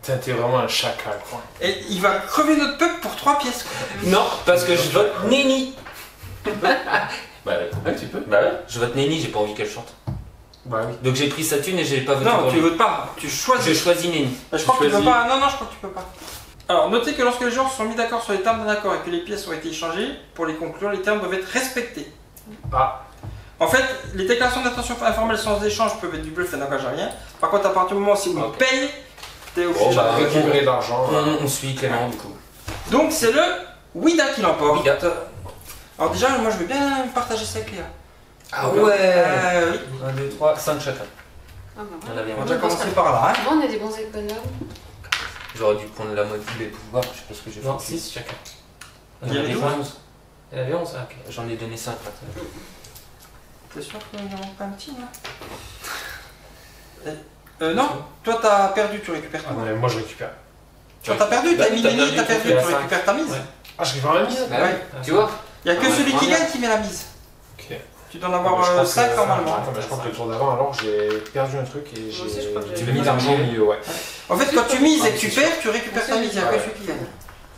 T'es vraiment un chacal, quoi. Et il va crever notre peuple pour 3 pièces. Quoi. Non, parce que je vote Nenny. Bah ouais. Ah, tu peux. Bah ouais, je vote Nenny, j'ai pas envie qu'elle chante. Bah oui. Donc j'ai pris sa thune et j'ai pas voté Non, pour tu lui. votes pas. Tu J'ai choisis. choisi Nenny. Je crois que tu peux choisis. pas. Non, je crois que tu peux pas. Alors, notez que lorsque les joueurs se sont mis d'accord sur les termes d'un accord et que les pièces ont été échangées, pour les conclure, les termes doivent être respectés. Ah. En fait, les déclarations d'intention informelles sans échange peuvent être du bluff et n'engagent à rien. Par contre, à partir du moment où on Ok. paye, t'es obligé. Bon, bah, Récupérer de l'argent. On suit Clément du coup. Donc, c'est le Wida qui l'emporte. Wida. Alors, déjà, moi je veux bien partager ça avec Léa. Ah Oui. 1, 2, 3, 5 chacun. Ah bah On voilà. a bien. On va déjà commencer par là. Hein. Bon, on est des bons économes. J'aurais dû prendre la moitié des pouvoirs, je sais pas ce que j'ai fait. Non, 6 chacun. Il y avait 12. 11. Il y avait 11, ah, ok. J'en ai donné 5 maintenant. T'es sûr qu'il n'y en a pas un petit là Non, toi t'as perdu, tu récupères Ah tout. non, mais moi je récupère. Toi t'as perdu, t'as Bah, mis t'as les nids, t'as perdu, perdu, t'as tu cinq. récupères ta mise. Ouais. Ah, je récupère la mise. Bah ouais, tu vois. Il n'y a que Ouais, celui qui première. gagne qui met la mise. Ok. Tu dois en Ah, mais je avoir crois 5 que- normalement. Attends, mais je crois que le tour d'avant, alors j'ai perdu un truc et Moi aussi, je crois que j'ai j'avais mis l'argent au milieu, ouais. En fait, quand tu mises et que tu c'est perds, tu récupères ta mise, il n'y a que Ouais. celui qui gagne.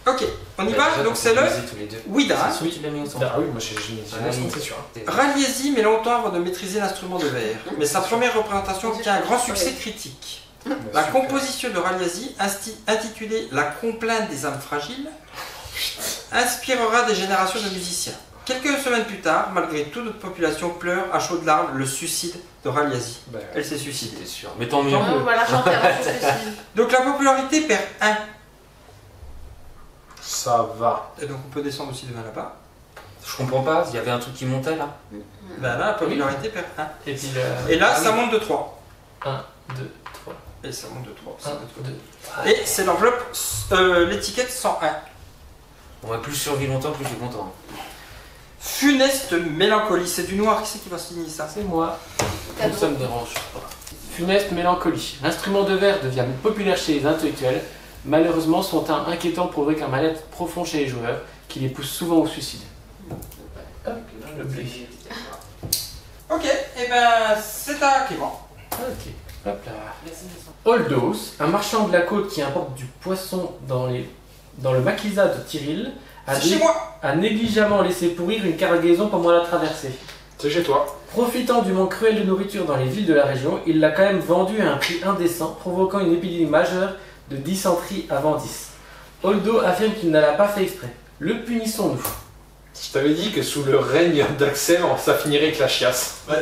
Ok, on y Bah, va, déjà, donc faut c'est le miser tous les deux. Wida. hein. C'est celui qui l'a mis au centre. Ah oui, moi j'ai Ah, oui. c'est sûr. Hein. Raliesi met longtemps avant de maîtriser l'instrument de verre, mais sa première représentation obtient un grand succès critique. La Super. composition de Raliesi, intitulée La complainte des âmes fragiles, inspirera des générations de musiciens. Quelques semaines plus tard, malgré tout, notre population pleure à chaudes larmes le suicide de Raliesi. Bah, Elle s'est suicidée. C'était sûr. Mais tant mieux. Ah, on va la chanter avant que je suicide. Donc la popularité perd 1. ça va. Et donc on peut descendre aussi de 1 là-bas. Je comprends pas, il y avait un truc qui montait là. Ben là, la popularité perd 1. Et puis Et là, Ah ça oui. monte de 3. 1, 2, 3. Et ça monte de 3. 1, 2. Et c'est l'enveloppe, l'étiquette 101. On va plus survivre longtemps, plus je suis content. Funeste mélancolie. C'est du noir, qui c'est qui va signer ça? C'est moi. Cadeau. Ça me dérange pas. Funeste mélancolie. L'instrument de verre devient populaire chez les intellectuels. Malheureusement, son teint inquiétant provoque un mal-être profond chez les joueurs, qui les pousse souvent au suicide. Hop, le blé. Ok, et ben c'est à Clément. Ok, hop là. Oldos, un marchand de la côte qui importe du poisson dans le maquisat de Tyril, a, C'est chez moi. a négligemment laissé pourrir une cargaison pendant la traversée. C'est chez toi. Profitant du manque cruel de nourriture dans les villes de la région, il l'a quand même vendu à un prix indécent, provoquant une épidémie majeure de dysenterie avant 10. Oldo affirme qu'il ne l'a pas fait exprès. Le punissons-nous. Je t'avais dit que sous le règne d'Axel, ça finirait avec la chiasse. Oui.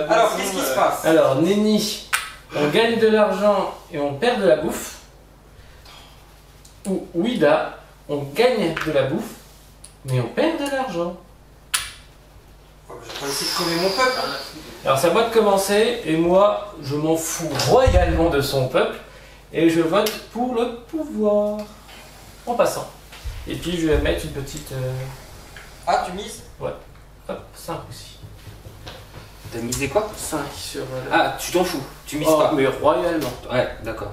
Alors, qu'est-ce qui se passe? Alors, Nenny, on gagne de l'argent et on perd de la bouffe. Ou Wida, on gagne de la bouffe, mais on perd de l'argent. Je vais essayer de crever mon peuple. Alors, c'est à moi de commencer, et moi, je m'en fous royalement de son peuple, et je vote pour le pouvoir. En passant. Et puis, je vais mettre une petite... Ah, tu mises? hop, 5 aussi. T'as misé quoi? 5 sur... Ah, tu t'en fous, tu mises oh, pas. mais royalement. Ouais, d'accord.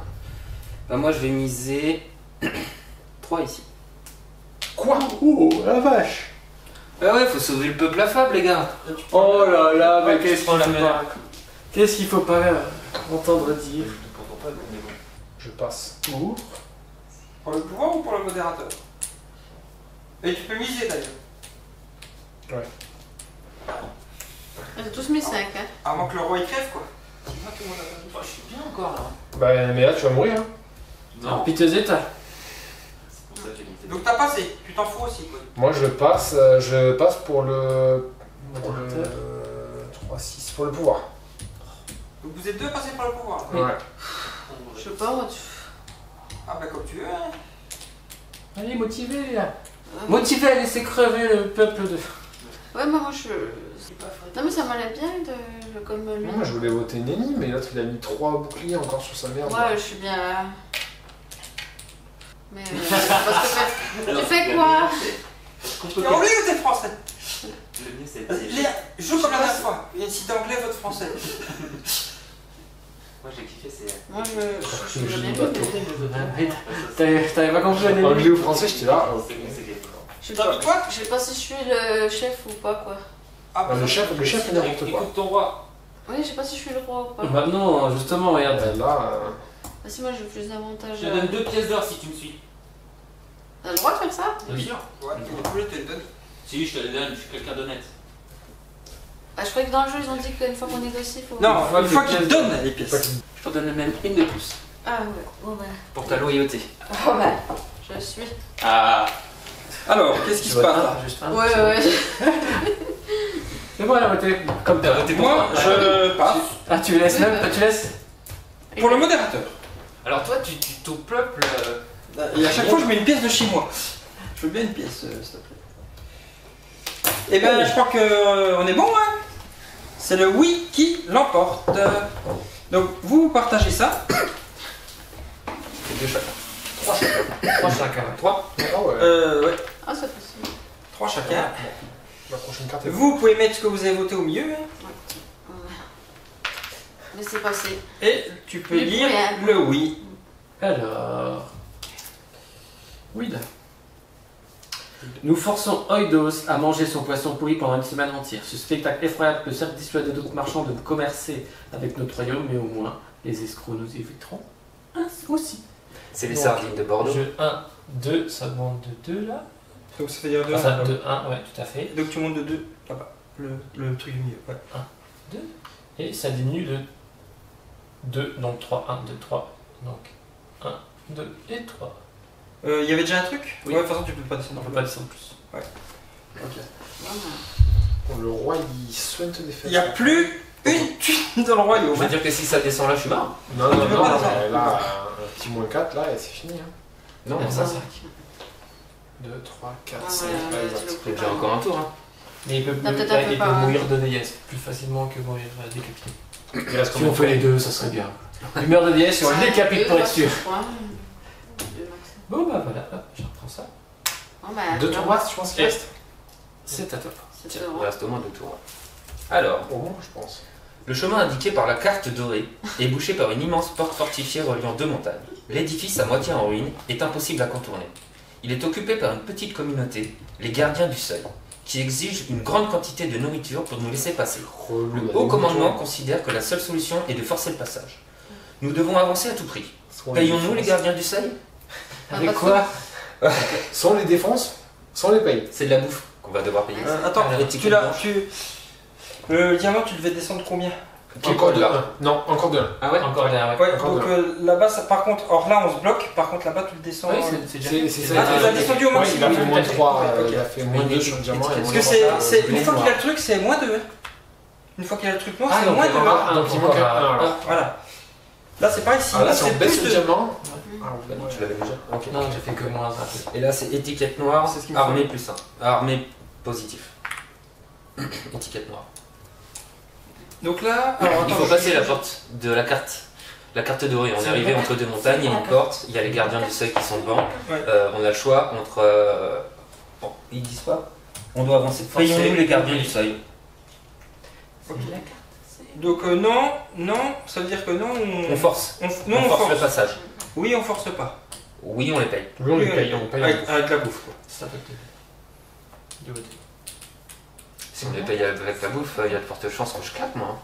Bah moi je vais miser 3 ici. Quoi? Oh, la vache! Bah ouais, faut sauver le peuple affable les gars. Oh là là, mais qu'est-ce prends qu'il la faut meilleure. pas... Qu'est-ce qu'il faut pas entendre dire? Je passe. Pour Pour le pouvoir ou pour le modérateur? Et tu peux miser d'ailleurs. Vas-y, t'as tous mis 5, hein. Avant que le roi il crève, quoi. Je suis bien encore là. Bah, mais là, tu vas mourir. Hein. En piteux état. C'est pour ça que j'ai monté. Donc t'as passé, tu t'en fous aussi, quoi. Moi, je passe pour le. Pour le. 3-6, pour le pouvoir. Donc vous êtes deux passés par le pouvoir. Oui. Ouais. Je sais pas, moi, Ah bah comme tu veux, hein. Allez, motivez là. Motivez à laisser crever le peuple de... Ouais, mais moi, je... Non, mais ça m'allait bien, comme lui. Moi, je voulais voter Nenny, mais l'autre, il a mis 3 boucliers encore sur sa merde. Ouais, je suis bien... Mais... parce que tu fais quoi? T'es anglais ou t'es français? Le mieux c'est Léa, joue comme la dernière fois. Et si t'es anglais, vote français. Moi j'ai kiffé, c'est. Moi, je je bien joue pas vu, mais... T'avais pas compris l'année. Anglais ou français, j'étais là. C'est gay. Je sais pas si je suis le chef ou pas, quoi. Ah bah Le chef, il n'importe quoi. Écoute ton roi. Oui, je sais pas si je suis le roi ou pas. Bah non, justement, regarde. Là, Ah si, moi, j'ai plus d'avantages. Je te donne 2 pièces d'or si tu me suis. T'as le droit de faire ça? Bien sûr. ouais, tu voulais te le donner. Si, je te le donne, je suis quelqu'un d'honnête. Ah, je croyais que dans le jeu, ils ont dit qu'une fois qu'on négocie, faut... Non, fois une fois que qu'ils te tu- donnent les pièces. Je t'en donne même une de plus. Ah ouais, bon bah... Pour ta loyauté. Oh bah, je suis... Ah. Alors, qu'est-ce qui se passe là? Juste un. Ouais. Mais bon, elle a voté comme T'as t'as. voté pour Moi, moi je passe. Ah, tu laisses Oui, même? bah. Tu laisses? Pour le modérateur. Alors toi, tu ton peuple. Et à chaque fois, je mets une pièce de chez moi. Je veux bien une pièce, s'il te plaît. Eh ben, je crois qu'on est bon, hein. C'est le oui qui l'emporte. Donc, vous partagez ça. C'est 2 chacun. 3 chacun. 3 chacun. 3. Ah ouais. Ouais. Ah, c'est possible. 3 chacun. La prochaine carte est Vous pouvez mettre ce que vous avez voté au milieu. Hein. Laissez passer. Et tu peux Le lire oui, hein. le oui. Alors. Oui, là. Nous forçons Oidos à manger son poisson pourri pendant une semaine entière. Ce spectacle effroyable peut certes dissuader d'autres marchands de commercer avec notre royaume, mais au moins, les escrocs nous éviteront aussi. C'est les Donc, sardines de Bordeaux. Jeu 1, 2, ça demande de 2 là. Donc, ça fait dire 2. Enfin, 2, 1, ouais, tout à fait. Donc, tu montes de 2 là-bas. Le truc du milieu. Ouais. Et ça diminue de 2, donc 3, 1, 2, 3. Donc 1, 2 et 3. Il y avait déjà un truc? Oui. Ouais, de toute façon, tu peux pas descendre. On peut pas descendre plus. Ok. Voilà. Bon, le roi, il soigne des fesses. Il n'y a plus une thune dans le royaume. Je veux dire que si ça descend là, je suis mort. Non, Tu non, peux non, pas mais descendre. là, un petit moins 4, là, et c'est fini. Hein. Non, Ah, ça, ça. 2, 3, 4, Ah 5, ouais, là, ouais, exact. tu le c'est déjà encore un tour. Hein. Mais il peut, T'as peut-être un peu il pas, peut hein. mourir de déliesse plus facilement que mourir décapité. Il reste Si combien on fait les deux, ça serait bien. Il meurt de déliesse et on le décapite pour être sûr. Bon bah voilà, hop, je reprends ça. 2 tours, je pense qu'il Et- reste. C'est à toi. Tiens, il reste au moins 2 tours. Alors, Au moins, je pense. le chemin indiqué par la carte dorée est bouché par une immense porte fortifiée reliant 2 montagnes. L'édifice, à moitié en ruine, est impossible à contourner. Il est occupé par une petite communauté, les gardiens du seuil, qui exigent une grande quantité de nourriture pour nous laisser passer. Le haut commandement considère que la seule solution est de forcer le passage. Nous devons avancer à tout prix. Payons-nous les gardiens du seuil? Avec quoi? Soit on les défonce, soit on les paye. C'est de la bouffe qu'on va devoir payer. Attends, Alors, tu étiquette l'as. blanche. Le diamant, tu devais descendre combien? Encore de là. Non, encore de là. Ah ouais? Encore là, ouais. Ouais, Encore donc deux. là-bas, par contre, or là on se bloque, par contre là-bas tu le descends. Oui, c'est déjà C'est fait. ça. Ah, tu l'as descendu au Ouais, il maximum. a fait moins 3, Ok. il a fait moins 2 sur le diamant. et Parce moins que trois, c'est bleu une fois noir. qu'il a le truc, c'est moins 2. Une fois qu'il a le truc noir, Ah, c'est donc moins il y 2. a encore un. Donc il manque un, alors. Voilà. Là c'est pareil, Ah là, si c'est on baisse plus le de. diamant. Bah non, tu l'avais déjà. Ok. Non, j'ai fait que moins un peu. Et là, c'est étiquette noire, C'est ce qu'il me armée plus 1. Armée positif. Étiquette noire. Donc là, alors Il attends, faut passer la porte de la carte. La carte dorée. On est arrivé entre 2 montagnes, il y a une porte, il y a les gardiens du seuil qui sont devant. Ouais. On a le choix entre. Bon, ils disent pas. On doit avancer. Payons-nous les gardiens du seuil. Donc non, ça veut dire que non, On force. non, on force le passage. Oui, on force pas. Oui, on les paye. Oui, on les paye, on paye. Avec la bouffe. Quoi. C'est à toi de voter. Si on les paye avec la bouffe, il y a de fortes chances que je claque, moi. hein.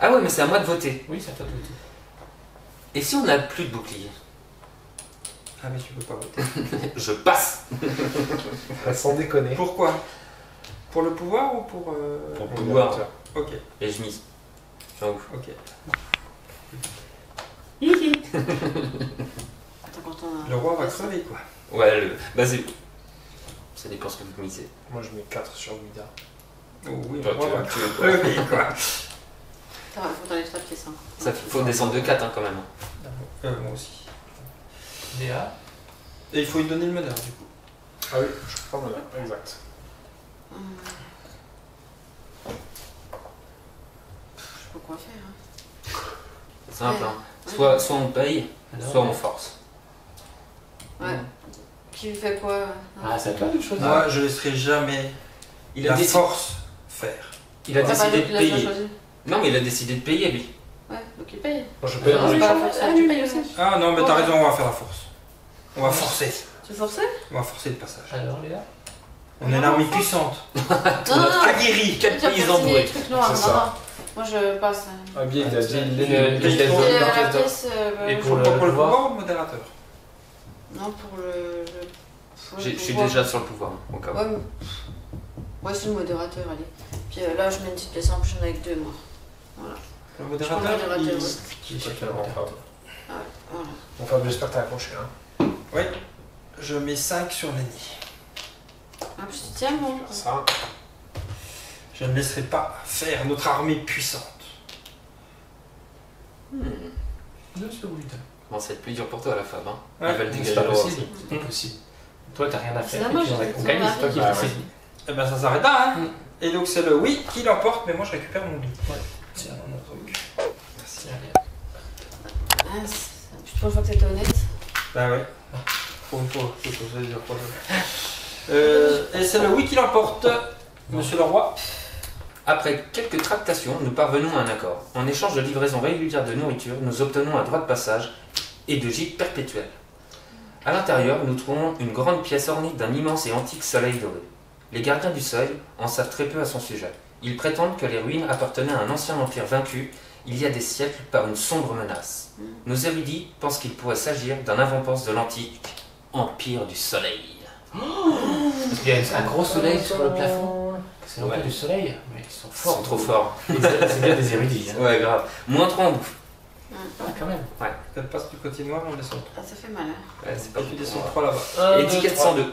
Ah ouais, mais c'est à moi de voter. Oui, c'est à toi de voter. Et si on n'a plus de bouclier? Ah mais tu peux pas voter. Je passe. Sans déconner. Pourquoi? Pour le pouvoir ou pour Pour le pouvoir. Ok. Et je mise. Je suis en ouf. Ok. Attends, quand on a... Le roi va crever quoi. Ouais, vas-y. Ça dépend ce que vous misez. Moi je mets 4 sur Guida. Oh oui, Toi, le roi va tu veux crever quoi. Ça va, faut t'enlèves ta pièce. Hein. Ça faut descendre de 4 hein, quand même. Moi aussi. DA. Et il faut lui donner le meneur du coup. Ah oui, je prends le exact. Je sais pas quoi faire. Hein. C'est simple. Ouais. Hein. Soit on paye, soit on force. Ouais. Qui fait quoi Ah, c'est à toi de choisir. Moi, je laisserai jamais Il a la décidé. force faire. Il a Ah, bah, décidé donc, de il a déjà payer. choisi. Non, mais il a décidé de payer lui. Ouais, donc il paye. Moi je paye Ah, un c'est riche. pas la force. Ah, tu payes aussi. Ah non, mais t'as raison, on va faire la force. On va forcer. Tu forçais? On va forcer le passage. Alors, Léa. On est une armée puissante. Non, non, Aguerri. tu as 4 paysans signé bourrés. les trucs noirs. C'est Non, ça. non. Moi je passe. Ah bien, il a dit Et les la pièce Et d'or. la pièce. Et je- pour le Pour le pouvoir. pouvoir ou le modérateur? Non, pour le. Je suis pouvoir. déjà sur le pouvoir, au cas où. Ouais, ouais, c'est le modérateur, allez. Puis là, je mets une petite pièce en plus, j'en ai avec 2 moi. Voilà. Le Je prends le modérateur, modérateur, il... ouais. Qui est chef Voilà. Ah, voilà. Enfin, j'espère que t'as accroché. Hein. Oui. Je mets 5 sur Lenny. Ah, puis tu tiens, bon. Ça. Je ne laisserai pas faire notre armée puissante. Deux sur Guida. Bon, ça va être plus dur pour toi la Fab. Hein. Ouais. Il va le C'est dégager pas le roi. possible. C'est pas possible. Toi, t'as rien à C'est faire. dommage, Et puis, c'est on gagne, c'est toi qui Bah, le ouais. décides. Et ben ça s'arrête là, hein. Mm. Et donc c'est le oui qui l'emporte, mais moi je récupère mon 2. Ouais. Tiens, mon truc. Merci. Allez. Ah, c'est la première fois que t'étais honnête. Bah ouais. Pour une fois, c'est ce que je veux dire. Et c'est le oui qui l'emporte, monsieur le roi. Après quelques tractations, nous parvenons à un accord. En échange de livraison régulière de nourriture, nous obtenons un droit de passage et de gîte perpétuel. À l'intérieur, nous trouvons une grande pièce ornée d'un immense et antique soleil doré. Les gardiens du seuil en savent très peu à son sujet. Ils prétendent que les ruines appartenaient à un ancien empire vaincu il y a des siècles par une sombre menace. Nos érudits pensent qu'il pourrait s'agir d'un avant-poste de l'antique empire du soleil. Il y a un gros soleil sur le plafond. C'est l'empire Ouais. du soleil. Mais ils sont Ils forts. sont trop forts. C'est bien des érudits. Hein. Ouais, grave. Moins 3 en bouffe. Ah, quand même. Quand elle passe du côté noir, on descend. Ah, ça fait mal, hein. Ouais, c'est pas Tu descends 3 là-bas. Étiquette 102.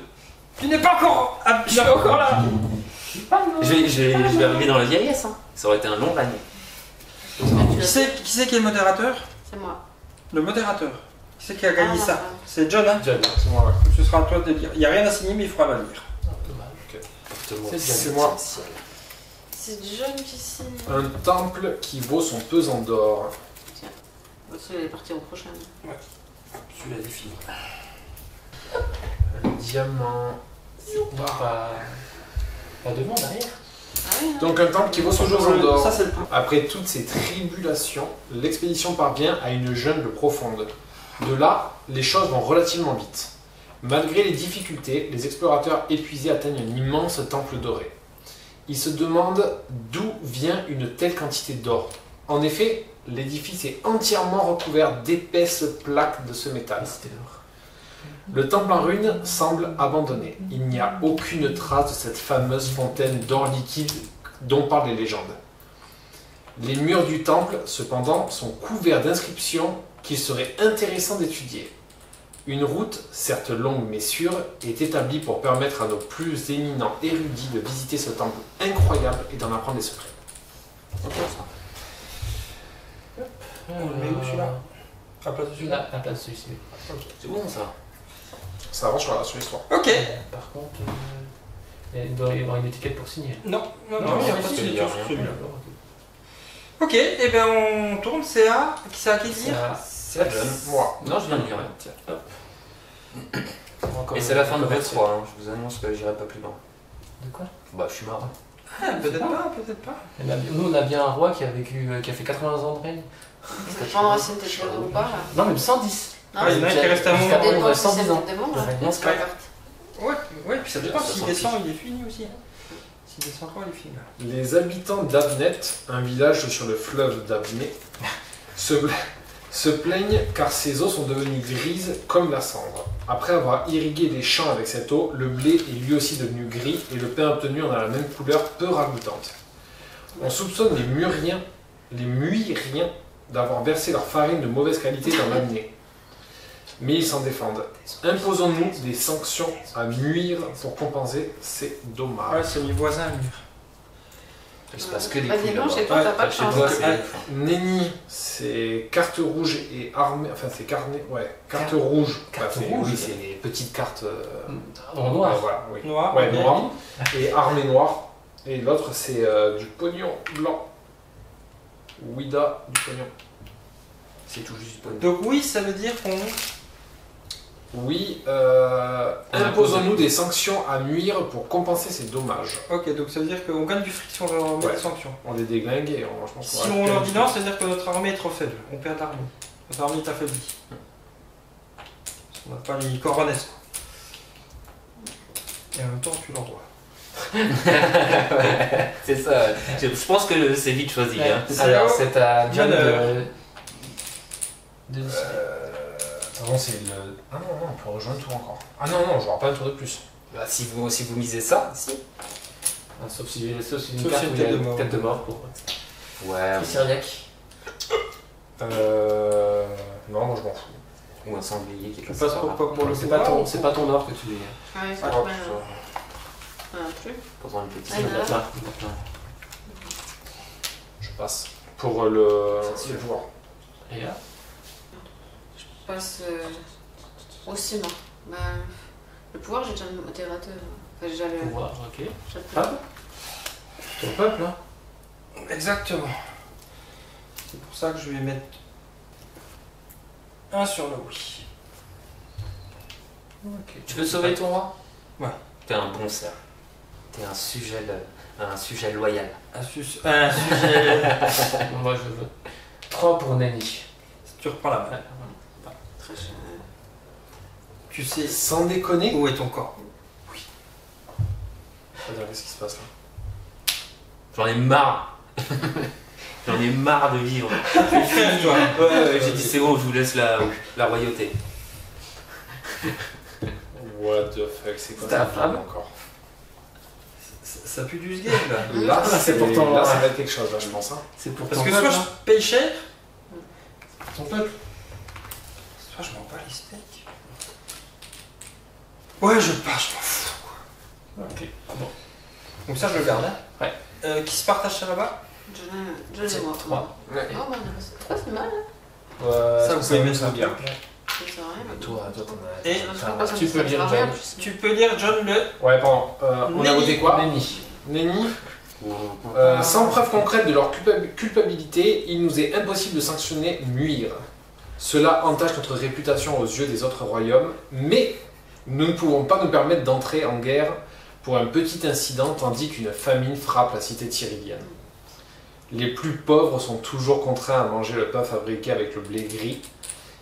Tu n'es pas encore. Ah, Je suis encore là. Je vais arriver dans la vieillesse. Hein. Ça aurait été un long règne. Qui c'est qui est le modérateur? C'est moi. Le modérateur. Qui c'est qui a gagné Ah, ça? non, C'est John, hein? John. C'est moi, ouais. Ce sera à toi de lire. Il n'y a rien à signer, mais il faudra la lire. Ah, dommage. C'est C'est moi. C'est John qui signe. Un temple qui vaut son pesant d'or. Parce qu'il est parti au prochain. Celui-là des filles. Un diamant. Pas devant, derrière. Ah oui, hein. Donc un temple qui vaut son pesant d'or. Ça, c'est le plus. Après toutes ces tribulations, l'expédition parvient à une jungle profonde. De là, les choses vont relativement vite. Malgré les difficultés, les explorateurs épuisés atteignent un immense temple doré. Ils se demandent d'où vient une telle quantité d'or. En effet, l'édifice est entièrement recouvert d'épaisses plaques de ce métal. C'était l'or. Le temple en ruine semble abandonné. Il n'y a aucune trace de cette fameuse fontaine d'or liquide dont parlent les légendes. Les murs du temple, cependant, sont couverts d'inscriptions qu'il serait intéressant d'étudier. Une route, certes longue mais sûre, est établie pour permettre à nos plus éminents érudits de visiter ce temple incroyable et d'en apprendre les secrets. On le met où celui-là? À la place de celui-là. Là, la place de celui-ci. C'est bon ça. Ça avance sur l'histoire. Ok. Par contre, il doit y avoir une étiquette pour signer. Non, non, Non, non, il n'y a c'est pas de parce qu'il y signature a sur rien. celui-là. Ok, et bien on tourne, c'est à. Qui c'est à qui dire? C'est la jeune. Moi. Non, je viens de lire. Tiens. Encore Et c'est la fin de votre 3. Hein. Je vous annonce que j'irai pas plus loin. De quoi? Bah, je suis mort. Ah, peut-être pas, peut-être pas. Nous, on a bien un roi qui a vécu, qui a fait 80 ans de règne. Est-ce que prendre un signe de ou pas là? Non, même 110. Non, Ah, il y en a un qui reste à un Jusqu'à moment. ça dépend ouais, si 110 c'est ans. le démon là. Ouais. Non, c'est pas grave. Ouais, puis ça dépend. S'il 70. descend, il est fini aussi. Hein. S'il descend encore, il est fini. Les habitants d'Abnet, un village sur le fleuve d'Abnet, se plaignent car ces eaux sont devenues grises comme la cendre. Après avoir irrigué les champs avec cette eau, le blé est lui aussi devenu gris et le pain obtenu en a la même couleur peu ragoûtante. On soupçonne les Muiriens d'avoir versé leur farine de mauvaise qualité dans l'année. Mais ils s'en défendent. Imposons-nous des sanctions à Muir pour compenser ces dommages. Ouais, c'est mes voisins, Mur. Il se passe que des Vas-y, couilles non, là-bas. chez toi, t'as pas de Chez chance. toi, c'est... Nenni, c'est carte rouge et armée. Enfin, c'est carnet. Ouais, carte rouge. Carte Enfin, rouge. oui, c'est les petites cartes. En noir. Voilà, oui. Noir, Ouais, ok. noir. Et armée noire. Et l'autre, c'est du pognon blanc. Ouida, du pognon. C'est tout juste pas. Donc oui, ça veut dire qu'on... Oui, imposons-nous des sanctions à Muir pour compenser ces dommages. Ok, donc ça veut dire qu'on gagne du fric si on leur met Ouais. des sanctions. On les déglingue et je pense qu'on Si va on faire leur un dit petit non, peu. ça veut dire que notre armée est trop faible. On perd l'armée. Notre armée est affaiblie. On n'a pas les coronesses. Et en même temps, tu l'envoies. Ouais, c'est ça. Je pense que c'est vite choisi. Ouais. Hein. Alors, c'est à John Manœuvre. de... Non, c'est le. Ah non, non, on peut rejoindre un tour encore. Ah non, non, je n'aurai pas un tour de plus. Bah, si vous misez ça, si. Ah, sauf si une Sauf carte si où une il y a tête de une mort. tête de mort pour Ouais. Syriac. Non, moi je m'en fous. Ou un sanglier qui est Je passe pour le C'est pas pouvoir, ton, c'est pas ton or que tu es. Ouais, c'est Ah, pas putain, un truc. Pendant une petite. Ah, il y en a là. je passe. Pour le pouvoir. Et là Je passe au ciment. Ben, le pouvoir, j'ai déjà le modérateur. Enfin, j'ai déjà le. pouvoir, ok. j'ai le- Ah, ton peuple, là. Exactement. C'est pour ça que je vais mettre un sur le oui. Ok. Tu veux sauver ton roi? Ouais. T'es un bon cerf. T'es un sujet loyal. Un sujet. Moi, je veux 3 pour Nani. Tu reprends la main. Ouais, Très cher. Tu sais Sans déconner. où est ton corps. Attends, qu'est-ce qui se passe là? J'en ai marre. J'en ai marre de vivre. Frère, toi. Ouais, j'ai dit c'est bon, je vous laisse la royauté. What the fuck, c'est quoi C'était ça un flamme encore? Ça pue du sgame là. Là, c'est c'est pourtant- là, ça va être quelque chose, là, je pense. Hein. C'est pour Parce ton que peuple, soit je hein. paye cher, Ton peuple. soit je m'en bats les steaks. Ouais, je pars, je m'en fous. Ok. Bon. Donc ça, je le garde. Hein. Ouais. Qui se partage ça là-bas? Je l'ai moi. 3. Ouais. Oh, bah, c'est pas si mal. Hein. Ça, vous pouvez mettre ça bien. Ça sert à rien. mais Toi, t'en as. Et Je sais pas, ça tu me peux sert lire, à rien, John. plus. tu peux lire John le. Ouais, pardon. On a Nenni. voté quoi? Nani. Nenni. Sans preuve concrète de leur culpabilité, il nous est impossible de sanctionner Muir. Cela entache notre réputation aux yeux des autres royaumes, mais nous ne pouvons pas nous permettre d'entrer en guerre pour un petit incident tandis qu'une famine frappe la cité tyridienne. Les plus pauvres sont toujours contraints à manger le pain fabriqué avec le blé gris.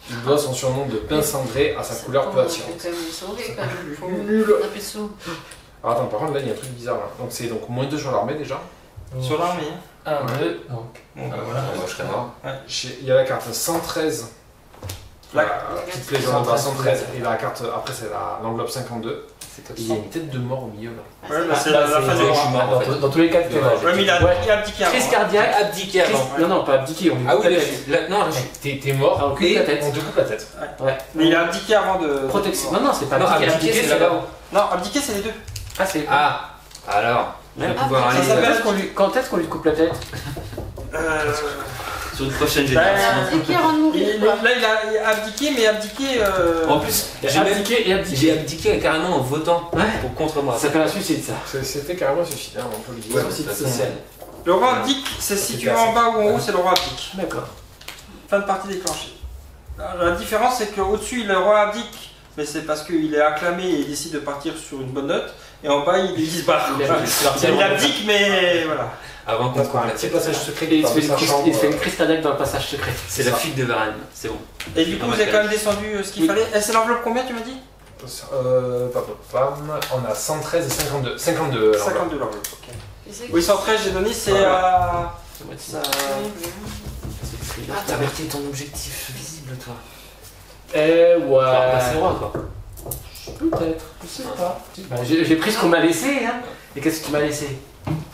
Il doit son surnom de pain cendré à sa C'est couleur bon, peu on attirante. fait quand même sauver, quand même. Faut Nul. taper dessous. Alors attends, par contre là il y a un truc bizarre là. Donc c'est donc moins 2 sur l'armée déjà. Sur l'armée. Hein. 1, 2, donc. Bon, bah, voilà. Moi je serais mort. Il y a la carte 113. La- La petite légende de 113. Et la carte après c'est l'enveloppe 52. C'est top. Il y a une tête de mort au milieu là. Ouais, bah, c'est Là, la phase je de suis mort, en fait. Dans tous les cas, t'es mort. Ouais, mais il a abdiqué avant. Crise cardiaque. Abdiqué avant. Non, non, pas abdiqué, on lui Ah coupe oui, la là, tête. non, là, T'es mort. Ah, on coupe la tête. On te coupe la tête. Ouais. Mais il a abdiqué avant de. Protection. Non, non, c'est pas non, abdiqué. abdiqué, c'est là-bas. là-bas. Non, abdiquer, c'est les deux. Ah, c'est. Ah, alors, je vais Merde. pouvoir Ça aller s'appelle- Quand est-ce qu'on lui coupe la tête? sur une prochaine Bah, génération. C'est qui avant de mourir, Là, quoi. il a abdiqué, mais abdiqué. En plus, Il y a j'ai même- abdiqué et abdiqué. j'ai abdiqué carrément en votant Ouais. pour contre moi. Ça s'appelle un suicide, ça. C'était carrément suicidaire, on peut le dire. Ouais, Suicide de toute façon. social. Le roi abdique, c'est si tu es en bas ou en haut, c'est le roi abdique. D'accord. Fin de partie déclenchée. La différence, c'est qu'au-dessus, le roi abdique, mais c'est parce qu'il est acclamé et il décide de partir sur une bonne note. Et en bas, il se barre. Il abdique, mais voilà. Avant qu'on coupe la C'est tête. le passage secret Et qui il se part fait de une sa crise- chambre. il se fait une crise cardiaque dans le passage secret. C'est la fuite de Varenne, c'est bon. Et du coup, vous avez quand même descendu ce qu'il Oui. fallait. Et c'est l'enveloppe combien, tu m'as dit On a 113 et 52. 52 l'enveloppe. 52 l'enveloppe, ok. Et c'est Oui, qui 113, j'ai donné, c'est Voilà. à. Ça... Ah, T'as averti ton objectif visible, toi. Eh Faut repasser ouais. roi, quoi. Peut-être, je sais pas. Bah, j'ai pris ce qu'on m'a laissé, hein. Et qu'est-ce que tu m'as laissé?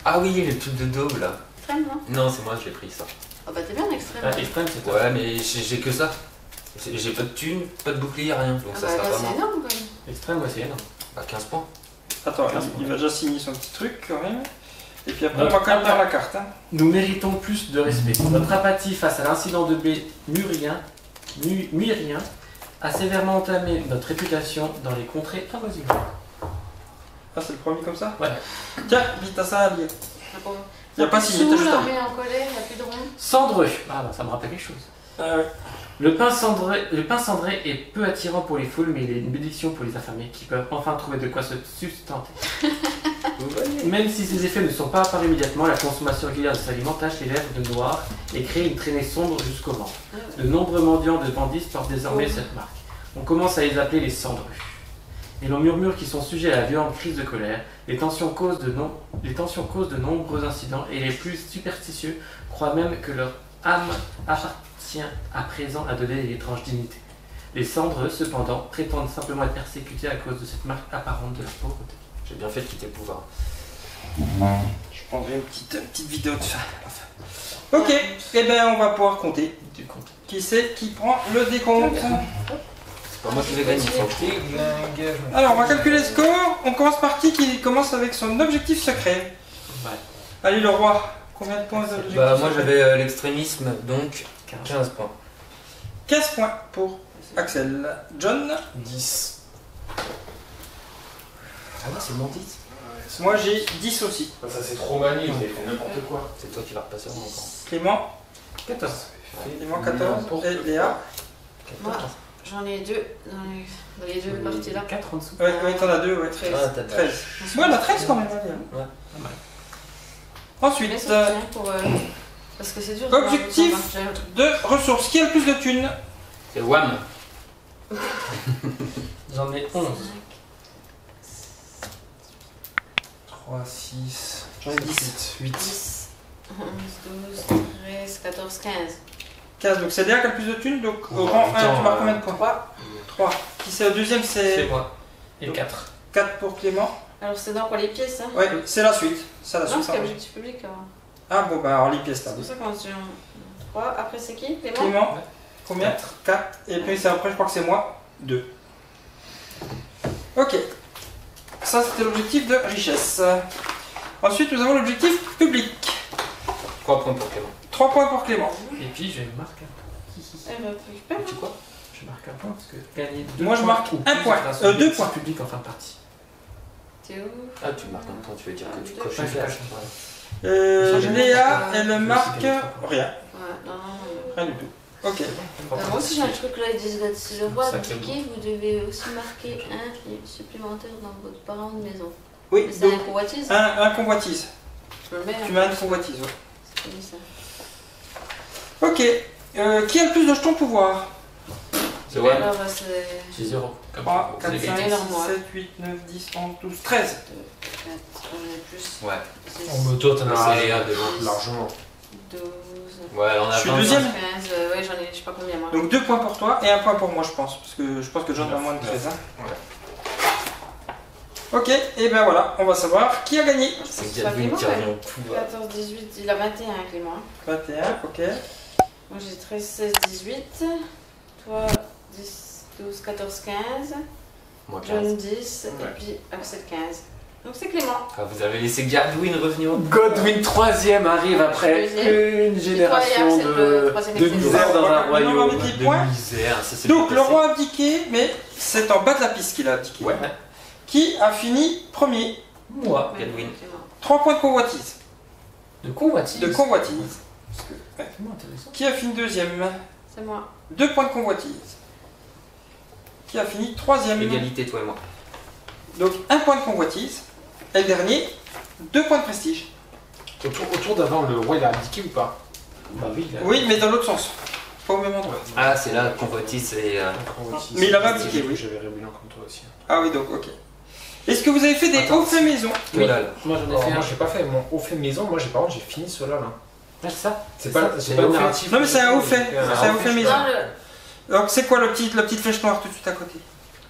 Ah oui, le truc de daube là. Non, c'est moi, je l'ai pris ça. Ah bah t'es bien extrême. Ah, extrême, c'est toi. Ouais, mais j'ai que ça. J'ai pas de thunes, pas de bouclier, rien. Donc Ah ça bah sert là pas c'est moi. énorme quand même. Extrême, ouais, c'est énorme. Bah 15 points. Attends, il va déjà signer son petit truc quand même. Et puis après, on va quand même faire la carte. Hein. Nous méritons plus de respect. Notre apathie face à l'incident de baie Murien a sévèrement entamé notre réputation dans les contrées avoisinantes. Ah, c'est le premier comme ça? Ouais. Tiens, vite à ça à lire. Il n'y a pas signé, t'as Sous, juste là, à on met en colère, il n'y a plus de rond. Cendreux. Ah bah ça me rappelle quelque chose. Ah ouais. Le pain cendré est peu attirant pour les foules, mais il est une bénédiction pour les affamés qui peuvent enfin trouver de quoi se sustenter. Même si ces effets ne sont pas apparus immédiatement, la consommation régulière de ces aliments tache les lèvres de noir et crée une traînée sombre jusqu'au ventre. De nombreux mendiants de bandits portent désormais cette marque. On commence à les appeler les cendreux. Et l'on murmure qu'ils sont sujets à la violente crise de colère. Les tensions causent de nombreux incidents et les plus superstitieux croient même que leur âme appartient à présent à donner l'étrange dignité. Les cendreux, cependant, prétendent simplement être persécutés à cause de cette marque apparente de la pauvreté. J'ai bien fait de quitter le pouvoir. Je prendrai une petite vidéo de ça. Ok, et ben on va pouvoir compter. Du compte. Qui c'est qui prend le décompte? C'est pas moi qui vais gagner. Alors on va calculer le score. On commence par qui commence avec son objectif secret. Ouais. Allez le roi, combien de points d'objectif Bah moi secret? j'avais l'extrémisme, donc 15 points. 15 points pour Axel. John? 10. Ah ouais, c'est mon 10. Moi j'ai 10 aussi. Ça c'est trop manié, vous avez fait n'importe quoi. C'est toi qui vas repasser en encore. Clément? 14. Clément 14 et Léa? Moi, j'en ai deux dans les deux parties là. 4 en dessous. Ouais, t'en as deux, ouais. 13. Ah, t'as 13. Ouais, on a 13 quand même. Ouais. Mais Ensuite, c'est bien pour. Parce que c'est dur. Objectif. Ça marche, de ressources. Qui a le plus de thunes? C'est Wham. J'en ai 11. 3, 6, J'en ai 10. 8. 10, 11, 12, 13, 14, 15. 15. Donc c'est Léa qui a le plus de thunes. Donc au rang 1, tu marques combien de points? 3. Qui c'est au deuxième? C'est C'est moi. Et 4. 4 pour Clément. Alors c'est dans quoi les pièces hein? Ouais, c'est la suite. C'est la Non, suite. c'est ça. l'objectif public. Alors. Ah bon, bah alors les pièces là. C'est pour ça qu'on se dit 3. Après c'est qui Clément? Clément, combien? 4. 4. Et puis c'est après, je crois que c'est moi. 2. Ok. Ça c'était l'objectif de richesse. Ensuite nous avons l'objectif public. 3 points pour Clément. 3 points pour Clément. Et puis je marque un Elle récupère. Tu quoi? Je marque un point parce que gagner 2 Moi, je marque un point. 2 points. Public en fin de partie. T'es où? Ah, tu marques un point, tu veux dire que tu Ah, coches Ouais, une je case. coche un point. Léa, elle marque rien. Ouais, non. Rien du tout. Ok. Moi aussi j'ai un truc là, ils disent que si le roi Sacré abdiqué, vous devez aussi marquer un supplémentaire dans votre parent de maison. Oui, Mais c'est un donc convoitise. un convoitise. Je le mets. Tu mets un convoitise, ouais. C'est fini ça. Ok. Qui a le plus de jetons pouvoir? C'est Wham. Alors c'est. J'ai 0. 3, 4, 5, 6, gagné. 7, 8, 9, 10, 11, 12, 13. 2, 4, j'en ai plus. Ouais. 6, Oh, mais toi, t'en as C'est Léa devant. largement. 12, Ouais, on a Je suis 25. deuxième. 15, ouais j'en ai je sais pas combien moi. Donc 2 points pour toi et 1 point pour moi, je pense. Parce que je pense que John a moins de 13. Hein. Ok, et ben voilà, on va savoir qui a gagné. C'est Pas Galvin Clément, qui ouais. revient au pouvoir. 14, 18, il a 21 Clément. 21, ok. Moi j'ai 13, 16, 18. Toi 10, 12, 14, 15. Moi, 15. John 10 et puis Axel 15. Donc c'est Clément. Ah, vous avez laissé Galvin revenir au Godwin 3ème arrive après une génération Axel, le de troisième misère dans un On va royaume. mettre les De points. misère, ça c'est Donc bien le passé. roi a abdiqué, mais c'est en bas de la piste qu'il a abdiqué. Ouais. Qui a fini premier? Moi. Galvin. Clément. 3 points de convoitise. De convoitise. De convoitise. C'est intéressant. Qui a fini deuxième? C'est moi. 2 points de convoitise. Qui a fini troisième? Égalité, toi et moi. Donc 1 point de convoitise. Et le dernier, 2 points de prestige. Autour d'avant, le roi il a abdiqué ou pas? Bah oui, là. Oui, mais dans l'autre sens. Pas au même endroit. Ah, c'est là, convoitise et. Mais il a pas abdiqué, oui. J'avais révélé comme toi aussi. Ah oui, donc ok. Est-ce que vous avez fait des Attends. hauts faits maison? Oui. Voilà. Moi j'en ai Alors, fait un. moi j'ai pas fait mon haut fait maison, moi par contre j'ai fini cela là. Ah, c'est ça. C'est ça, pas, c'est c'est pas le le narratif. Non mais c'est un haut fait. C'est un haut fait maison. Non, le... Donc c'est quoi la petite flèche noire tout de suite à côté?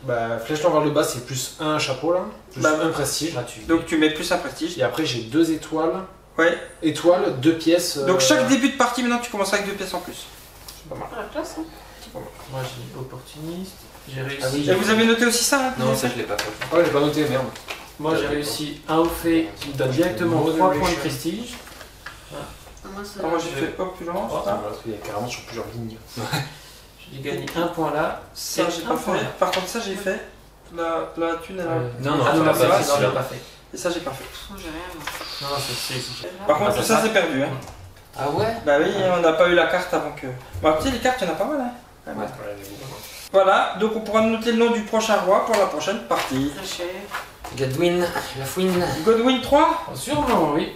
Bah flèche noire vers le bas c'est plus un chapeau là, plus Bah, un prestige. Gratuit. Donc tu mets plus un prestige. Et après j'ai 2 étoiles Ouais. Étoile, 2 pièces. Donc chaque début de partie, maintenant tu commences avec 2 pièces en plus. C'est pas mal. Ah, la classe, hein. Moi j'ai opportuniste, j'ai réussi. Ah oui, Et vous avez noté aussi ça hein, Non, ça je l'ai pas fait. Oh, j'ai pas noté, merde. Moi j'ai réussi un au fait qui me donne directement 3 points de prestige. Moi, ça- Alors, moi j'ai fait opulence. Oh, ça. il y a carrément sur plusieurs lignes. J'ai gagné un point là. Ça j'ai pas fait. Par contre ça j'ai fait. La thune elle a... Non, non, ah tu non, l'as c'est pas vrai, fait, non, je celui-là. l'ai pas fait. Et ça j'ai pas fait. Oh, j'ai rien. moi. Non, c'est Par contre Ah, tout ça ça. c'est perdu. Hein. Ah ouais? Bah oui, on n'a pas eu la carte avant que... Bon, tu sais les cartes il y en a pas mal hein. Ouais, j'ai beaucoup. Voilà, donc on pourra noter le nom du prochain roi pour la prochaine partie. Très cher. Godwin, la fouine. Godwin 3. Sûrement, oui.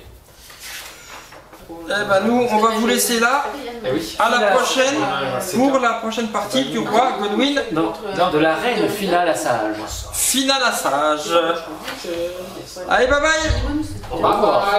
Eh ben nous on va vous laisser là. Eh oui. À la prochaine c'est pour la prochaine partie du roi Godwin. Non, de la reine finale à sage. Finale à sage. Allez bye bye. Ouais, mais c'est- Au revoir.